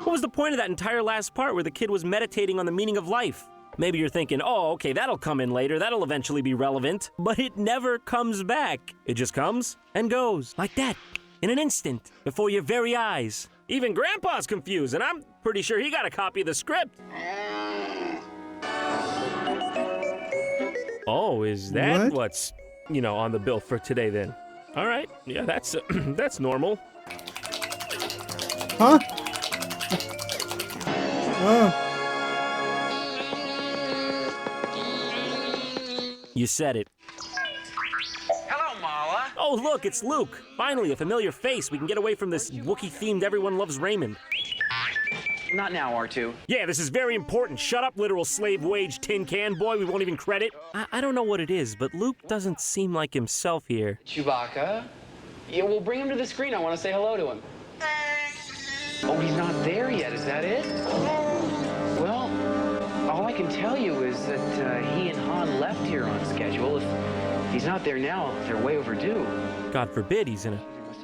What was the point of that entire last part where the kid was meditating on the meaning of life? Maybe you're thinking, oh, okay, that'll come in later, that'll eventually be relevant. But it never comes back. It just comes and goes, like that, in an instant, before your very eyes. Even Grandpa's confused, and I'm pretty sure he got a copy of the script. Oh, is that what's, on the bill for today then? All right, yeah, that's that's normal. Huh? You said it. Hello, Mala. Oh, look, it's Luke. Finally, a familiar face. We can get away from this Wookiee-themed Everyone Loves Raymond. Not now, R2. Yeah, this is very important. Shut up, literal slave wage tin can boy. We won't even credit. I don't know what it is, but Luke doesn't seem like himself here. Chewbacca? Yeah, we'll bring him to the screen. I want to say hello to him. Oh, he's not there yet. Is that it? Well, all I can tell you is that he and Han left here on schedule. If he's not there now, they're way overdue. God forbid he's in a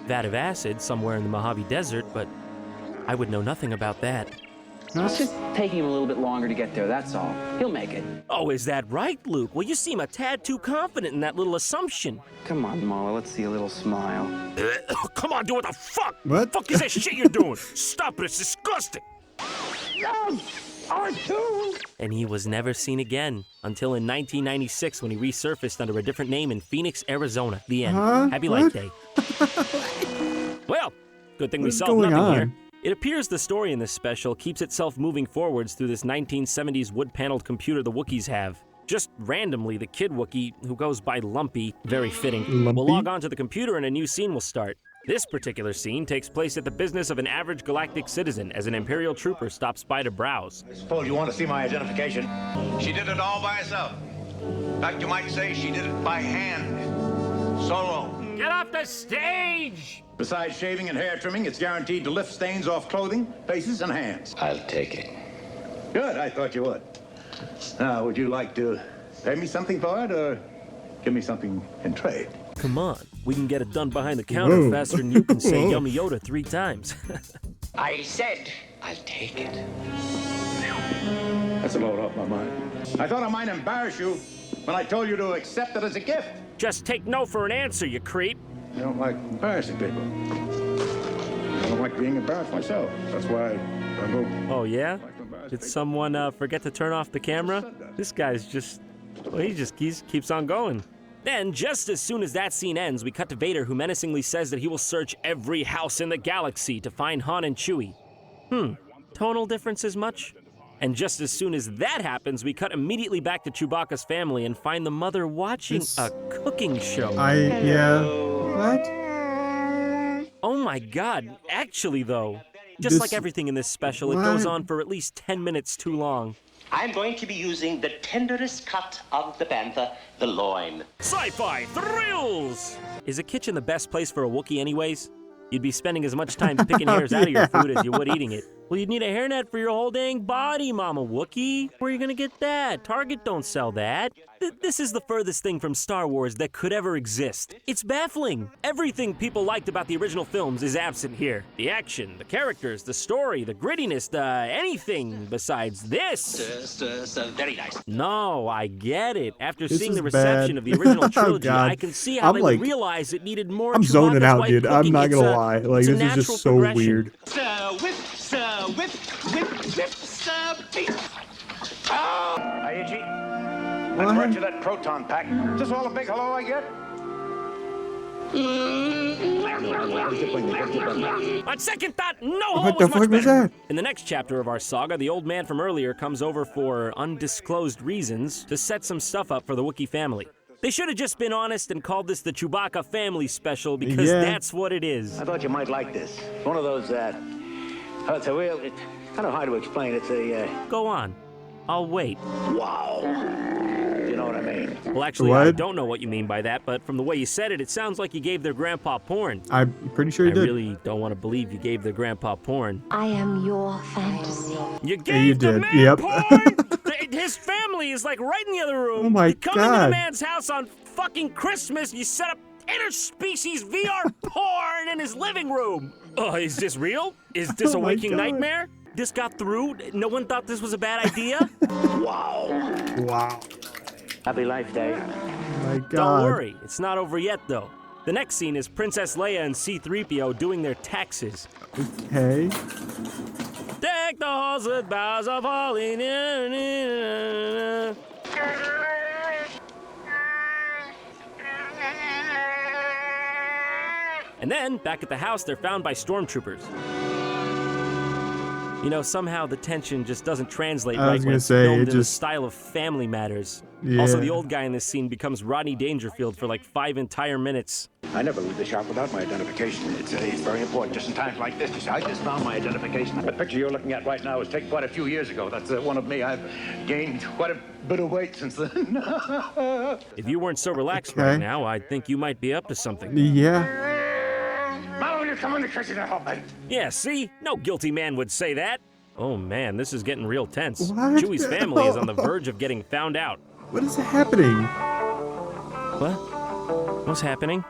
vat of acid somewhere in the Mojave Desert, but I would know nothing about that. It's just taking him a little bit longer to get there, that's all. He'll make it. Oh, is that right, Luke? Well, you seem a tad too confident in that little assumption. Come on, Mala, let's see a little smile. Come on, do what the fuck? What? Fuck is that shit you're doing? Stop it, it's disgusting. No, R2! And he was never seen again until in 1996 when he resurfaced under a different name in Phoenix, Arizona. The end. Happy Life Day. Well, good thing we solved nothing here. It appears the story in this special keeps itself moving forwards through this 1970s wood-paneled computer the Wookiees have. Just randomly, the kid Wookiee, who goes by Lumpy, very fitting, will log onto the computer and a new scene will start. This particular scene takes place at the business of an average galactic citizen as an Imperial trooper stops by to browse. I suppose you want to see my identification. She did it all by herself. In fact, you might say she did it by hand. Solo. Get off the stage! Besides shaving and hair trimming, it's guaranteed to lift stains off clothing, faces, and hands. I'll take it. Good, I thought you would. Now, would you like to pay me something for it, or give me something in trade? Come on, we can get it done behind the counter faster than you can say Yummy Yoda 3 times. I said I'll take it. That's a load off my mind. I thought I might embarrass you when I told you to accept it as a gift. Just take no for an answer, you creep. I don't like embarrassing people. I don't like being embarrassed myself. That's why I go. Oh, yeah? Did someone forget to turn off the camera? This guy's just... Well, he keeps on going. Then, just as soon as that scene ends, we cut to Vader, who menacingly says that he will search every house in the galaxy to find Han and Chewie. Tonal differences much? And just as soon as that happens, we cut immediately back to Chewbacca's family and find the mother watching a cooking show. What? Oh my god, actually though, just like everything in this special, it goes on for at least 10 minutes too long. I'm going to be using the tenderest cut of the bantha, the loin. Sci-fi thrills! Is a kitchen the best place for a Wookiee anyways? You'd be spending as much time picking hairs out of your food as you would eating it. Well, you'd need a hairnet for your whole dang body, Mama Wookiee. Where are you gonna get that? Target don't sell that. This is the furthest thing from Star Wars that could ever exist. It's baffling. Everything people liked about the original films is absent here. The action, the characters, the story, the grittiness, anything besides this. Very nice. No, I get it. After seeing the reception of the original trilogy, I can see how they would realize it needed more. I'm zoning out, dude. I'm not gonna lie. Like, this is just so weird. Hey, Itchy. I brought you that proton pack. Is this all a big hello I get? On second thought, no What the fuck was that? In the next chapter of our saga, the old man from earlier comes over for undisclosed reasons to set some stuff up for the Wookiee family. They should have just been honest and called this the Chewbacca family special because that's what it is. I thought you might like this. One of those, it's a real, it's kind of hard to explain. It's a, Go on. I'll wait. Wow. You know what I mean? Well, actually, I don't know what you mean by that, but from the way you said it, it sounds like you gave their grandpa porn. I'm pretty sure you did. I really don't want to believe you gave their grandpa porn. I am your fantasy. You gave the man porn? His family is like right in the other room. Oh my you come into God. the man's house on fucking Christmas, you set up interspecies VR porn in his living room. Oh, is this real? Is this a waking nightmare? This got through? No one thought this was a bad idea? Wow. Happy Life Day. My God. Don't worry, it's not over yet, though. The next scene is Princess Leia and C-3PO doing their taxes. Okay. Deck the halls with boughs of holly. And then, back at the house, they're found by stormtroopers. You know, somehow the tension just doesn't translate right when it's filmed in the style of Family Matters. Also, the old guy in this scene becomes Rodney Dangerfield for like 5 entire minutes. I never leave the shop without my identification. It's very important, just in times like this. You see, I just found my identification. The picture you're looking at right now was taken quite a few years ago. That's one of me. I've gained quite a bit of weight since then. If you weren't so relaxed right now, I think you might be up to something. Yeah. Mama, will you come in the kitchen to help me? Yeah, see? No guilty man would say that. Oh man, this is getting real tense. What? Chewie's family is on the verge of getting found out. What is happening? What? What's happening?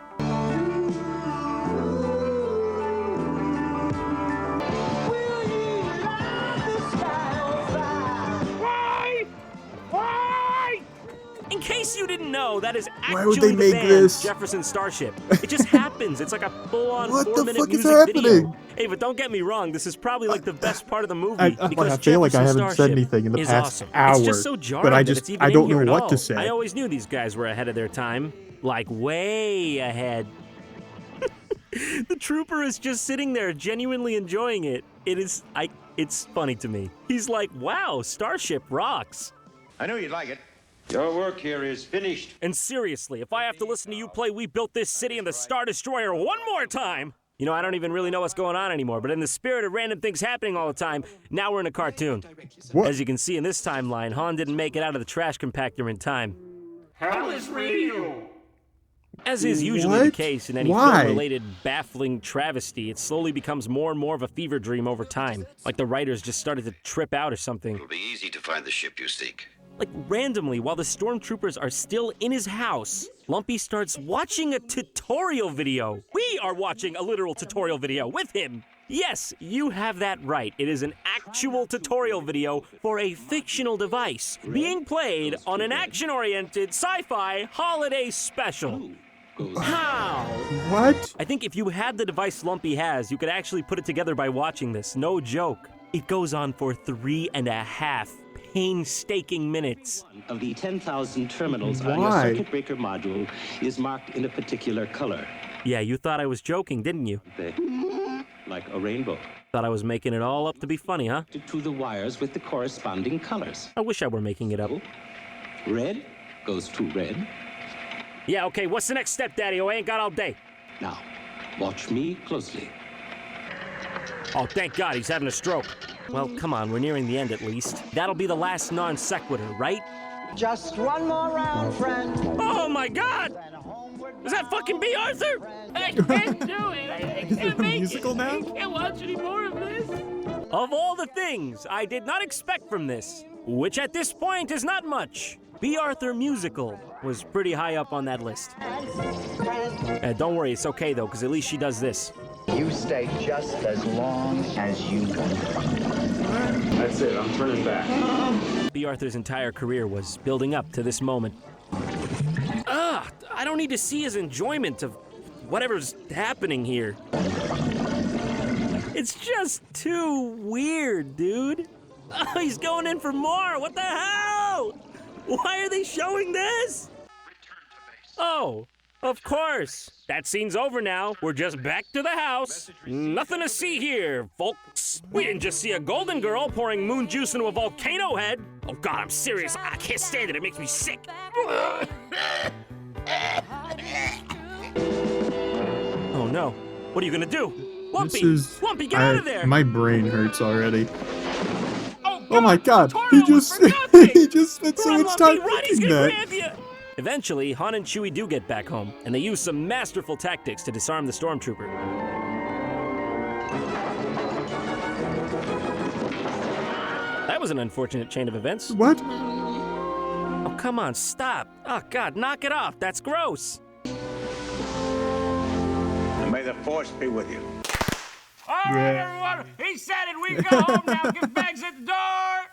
In case you didn't know, that is actually the band Jefferson Starship. It just happens. It's like a full-on 4-minute music video. Hey, but don't get me wrong. This is probably like the best part of the movie because I feel like I haven't said anything in the past hour, it's just so jarring but I don't know what to say. I always knew these guys were ahead of their time, like way ahead. The trooper is just sitting there, genuinely enjoying it. It's funny to me. He's like, "Wow, Starship rocks." I knew you'd like it. Your work here is finished. And seriously, if I have to listen to you play We Built This City and the Star Destroyer one more time, you know, I don't even really know what's going on anymore, but in the spirit of random things happening all the time, now we're in a cartoon. What? As you can see in this timeline, Han didn't make it out of the trash compactor in time. How is radio? As is usually the case in any film-related baffling travesty, it slowly becomes more and more of a fever dream over time, like the writers just started to trip out or something. It'll be easy to find the ship you seek. Like, randomly, while the stormtroopers are still in his house, Lumpy starts watching a tutorial video. We are watching a literal tutorial video with him. Yes, you have that right. It is an actual tutorial video for a fictional device being played on an action-oriented sci-fi holiday special. How? What? I think if you had the device Lumpy has, you could actually put it together by watching this. No joke. It goes on for 3.5 painstaking minutes. Of the 10,000 terminals on your circuit breaker module is marked in a particular color. Yeah, you thought I was joking, didn't you? Like a rainbow. Thought I was making it all up to be funny, huh? To the wires with the corresponding colors. I wish I were making it up. Red goes to red. Yeah, okay, what's the next step, Daddy-O? I ain't got all day. Now, watch me closely. Oh, thank God, he's having a stroke. Well, come on, we're nearing the end at least. That'll be the last non sequitur, right? Just one more round, friend. Oh my God! Is that fucking B. Arthur? I can't do it. I can't make musical it. now? I can't watch any more of this. Of all the things I did not expect from this, which at this point is not much, B. Arthur musical was pretty high up on that list. Don't worry, it's okay though, because at least she does this. You stay just as long as you want. That's it, I'm turning back. B. Arthur's entire career was building up to this moment. I don't need to see his enjoyment of whatever's happening here. It's just too weird, dude. Oh, he's going in for more. What the hell? Why are they showing this? Oh, of course. That scene's over now. We're just back to the house. Nothing to see here, folks. We didn't just see a golden girl pouring moon juice into a volcano head. Oh, God, I'm serious. I can't stand it. It makes me sick. Oh, no. What are you gonna do? Lumpy! Lumpy, get out of there! My brain hurts already. Oh my God! He just spent so much time thinking that. Eventually, Han and Chewie do get back home, and they use some masterful tactics to disarm the stormtrooper. That was an unfortunate chain of events. What? Oh, come on, stop. Oh, God, knock it off. That's gross. And may the Force be with you. All right, everyone. He said it. We can go home now. Get bags at the door.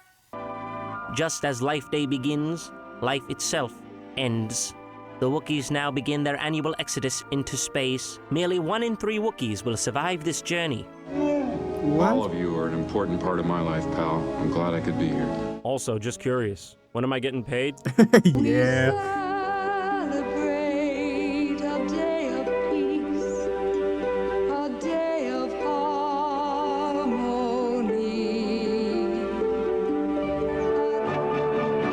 Just as Life Day begins, life itself ends. The Wookiees now begin their annual exodus into space. Merely 1 in 3 Wookiees will survive this journey. What? All of you are an important part of my life, pal. I'm glad I could be here. Also, just curious, when am I getting paid? Yeah.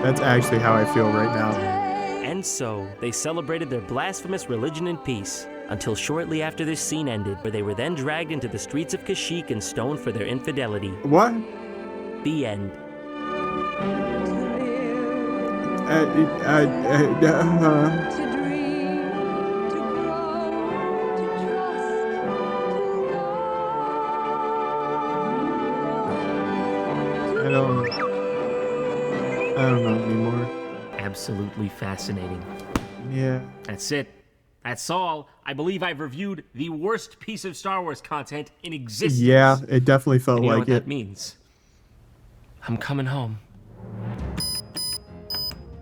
That's actually how I feel right now. And so, they celebrated their blasphemous religion in peace, until shortly after this scene ended, where they were then dragged into the streets of Kashyyyk and stoned for their infidelity. What? The end. I don't know anymore. Absolutely fascinating. Yeah. That's it. That's all. I believe I've reviewed the worst piece of Star Wars content in existence. Yeah, it definitely felt you know like what it. That means I'm coming home.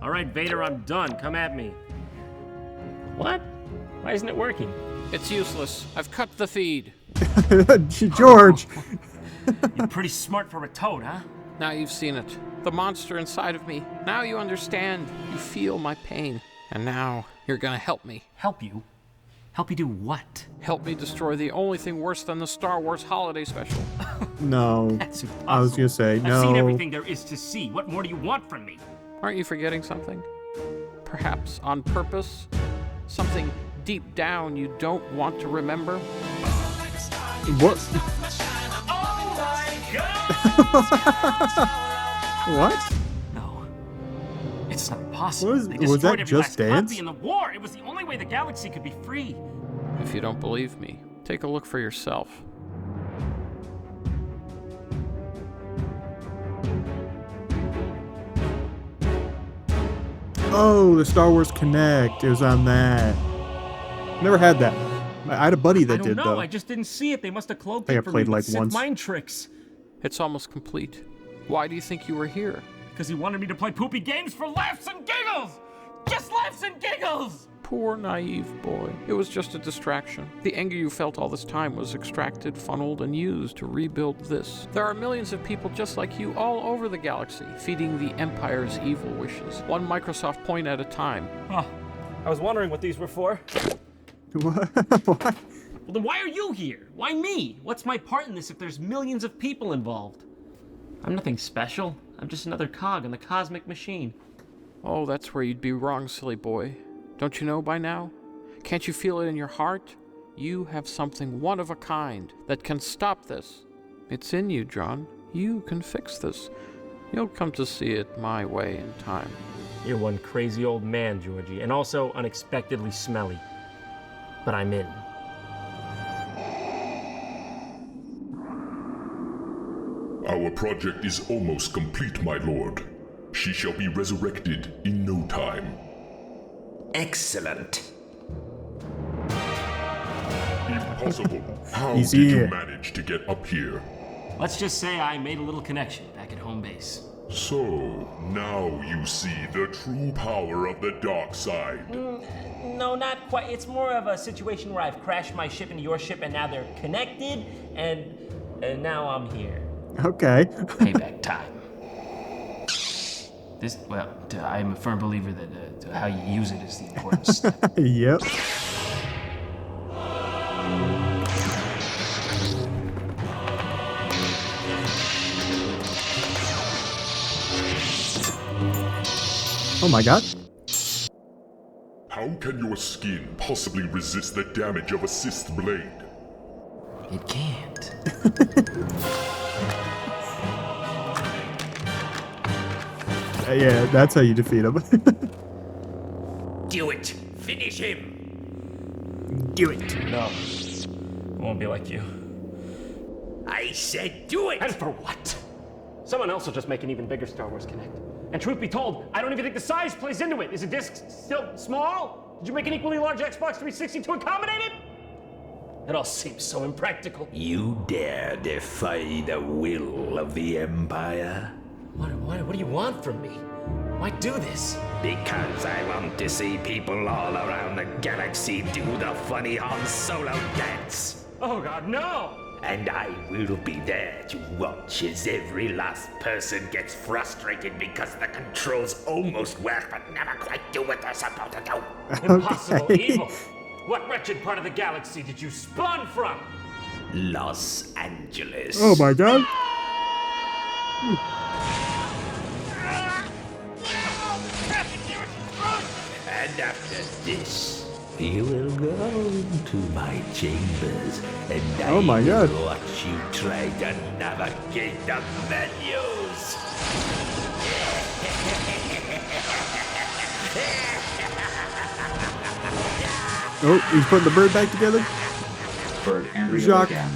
All right, Vader, I'm done. Come at me. What? Why isn't it working? It's useless. I've cut the feed. George! You're pretty smart for a toad, huh? Now you've seen it. The monster inside of me. Now you understand. You feel my pain. And now you're gonna help me. Help you? Help you do what? Help me destroy the only thing worse than the Star Wars holiday special. No. That's impossible. I was gonna say, no. I've seen everything there is to see. What more do you want from me? Aren't you forgetting something? Perhaps on purpose? Something deep down you don't want to remember? What? Oh my God! What? No. It's not possible. Was They that destroyed every Just last Dance? copy in the war. It was the only way the galaxy could be free. If you don't believe me, take a look for yourself. Oh, the Star Wars Connect. It was on that. Never had that. I had a buddy that I don't did, know. though. I just didn't see it. They must have cloaked I it for played me like with Sith once. mind tricks. It's almost complete. Why do you think you were here? Because he wanted me to play poopy games for laughs and giggles! Just laughs and giggles! Poor naive boy. It was just a distraction. The anger you felt all this time was extracted, funneled, and used to rebuild this. There are millions of people just like you all over the galaxy, feeding the Empire's evil wishes, one Microsoft point at a time. Oh, I was wondering what these were for. What? Well, then why are you here? Why me? What's my part in this if there's millions of people involved? I'm nothing special. I'm just another cog in the cosmic machine. Oh, that's where you'd be wrong, silly boy. Don't you know by now? Can't you feel it in your heart? You have something one of a kind that can stop this. It's in you, John. You can fix this. You'll come to see it my way in time. You're one crazy old man, Georgie, and also unexpectedly smelly. But I'm in. Our project is almost complete, my lord. She shall be resurrected in no time. Excellent. Impossible. How He's did you here. manage to get up here? Let's just say I made a little connection back at home base. So, now you see the true power of the dark side. No, not quite. It's more of a situation where I've crashed my ship into your ship and now they're connected, and now I'm here. Okay. Payback time. This, well, I'm a firm believer that how you use it is the important step. Yep. Oh my god. How can your skin possibly resist the damage of a Sith blade? It can't. Yeah, that's how you defeat him. Do it. Finish him. Do it. No. It won't be like you. I said do it. And for what? Someone else will just make an even bigger Star Wars Connect. And truth be told, I don't even think the size plays into it. Is the disc still small? Did you make an equally large Xbox 360 to accommodate it? It all seems so impractical. You dare defy the will of the Empire? What do you want from me? Why do this? Because I want to see people all around the galaxy do the funny Han Solo dance. Oh god, no! And I will be there to watch as every last person gets frustrated because the controls almost work but never quite do what they're supposed to do. Impossible evil! What wretched part of the galaxy did you spawn from? Los Angeles. Oh my god. And after this, you will go to my chambers, and Oh my God. will watch you try to navigate the menus. Oh, he's putting the bird back together. Bird and Jacques. again.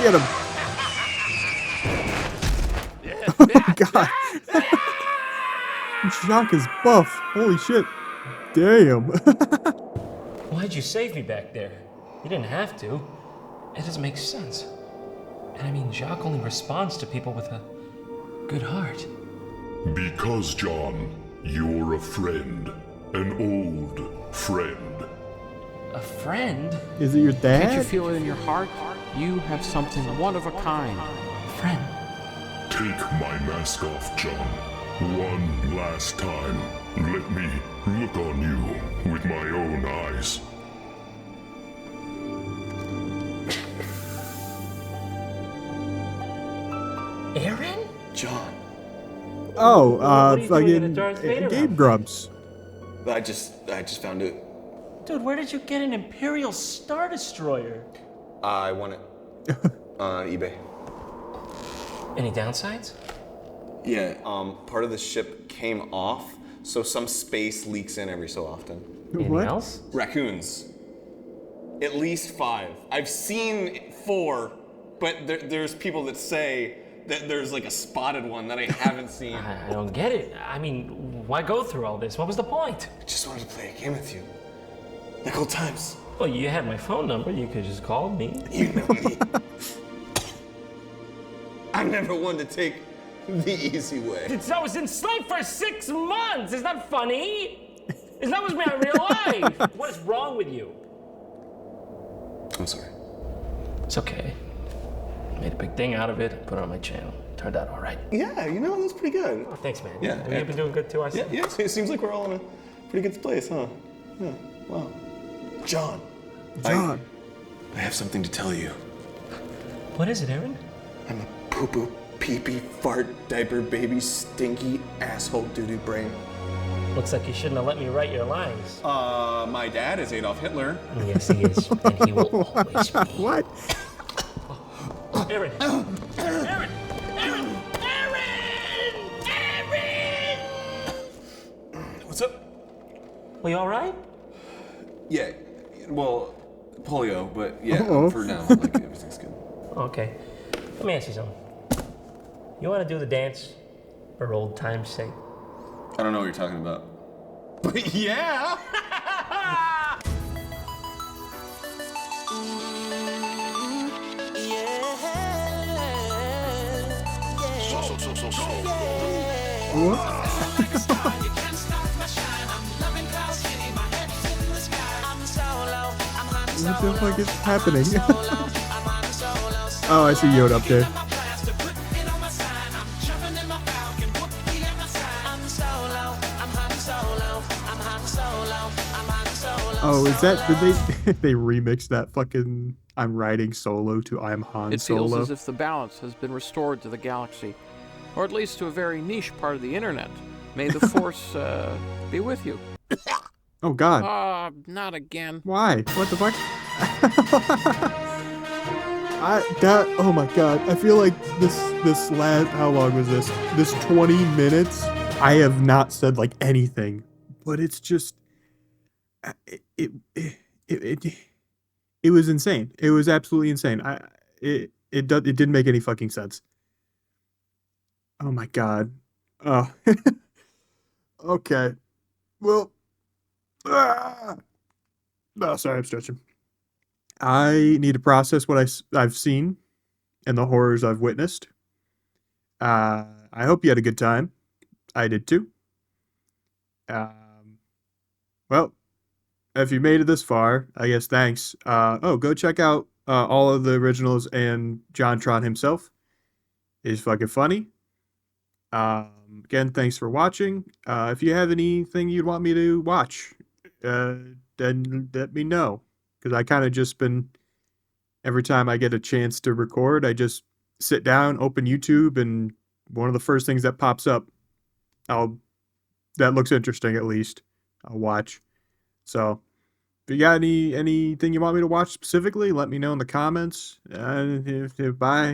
Get him. Oh god. Jacques is buff. Holy shit. Damn. Why'd you save me back there? You didn't have to. It doesn't make sense. And I mean, Jacques only responds to people with a good heart. Because, John, you're a friend. An old friend. A friend? Is it your dad? Can't you feel it in your heart? You have something one of a kind. Friend. Take my mask off, John. One last time. Let me look on you with my own eyes. Aaron? John. Oh, What are you doing in a fucking Darth Vader Game outfit? Grumps. I just found it. Dude, where did you get an Imperial Star Destroyer? I won it on eBay. Any downsides? Yeah, part of the ship came off, so some space leaks in every so often. Anything else? Raccoons. At least 5. I've seen 4, but there's people that say that there's like a spotted one that I haven't seen. I don't get it. I mean, why go through all this? What was the point? I just wanted to play a game with you. Like old times. Well, you had my phone number. You could just call me. You know me. I'm never one to take the easy way. I was enslaved for 6 months. Is that funny? Is that was my real life? What is wrong with you? I'm sorry. It's okay. I made a big thing out of it. I put it on my channel. Turned out all right. Yeah, you know, that's pretty good. Oh, thanks, man. Yeah. Have you been doing good too, I see? Yeah, it seems like we're all in a pretty good place, huh? Yeah, wow. John. I have something to tell you. What is it, Aaron? I'm a poo-poo, pee-pee, fart, diaper, baby, stinky, asshole, doo-doo brain. Looks like you shouldn't have let me write your lines. My dad is Adolf Hitler. Yes, he is. And he will always be. What? Aaron! Aaron! What's up? Well, you alright? Yeah, well, polio, but yeah, Uh-oh. for now, like, everything's good. Okay. Let me ask you something. You want to do the dance for old time's sake? I don't know what you're talking about. But yeah! What the fuck is happening? Oh, I see Yoda up there. Oh, is that, did they remix that fucking I'm riding solo to I'm Han It feels Solo? as if the balance has been restored to the galaxy, or at least to a very niche part of the internet. May the Force be with you. Oh god. Not again. Why? What the fuck? Oh my god. I feel like this last, how long was this? This 20 minutes, I have not said like anything, but it's just, it was insane. It was absolutely insane. It didn't make any fucking sense. Oh my god. Oh. Okay. Well, no, sorry, I'm stretching. I need to process what I've seen and the horrors I've witnessed. I hope you had a good time. I did too. Well, if you made it this far, I guess thanks. Go check out all of the originals and JonTron himself. He's fucking funny. Again, thanks for watching. If you have anything you'd want me to watch, then let me know. Because I kind of just been, every time I get a chance to record, I just sit down, open YouTube, and one of the first things that pops up, that looks interesting at least, I'll watch. So, if you got anything you want me to watch specifically, let me know in the comments. Bye.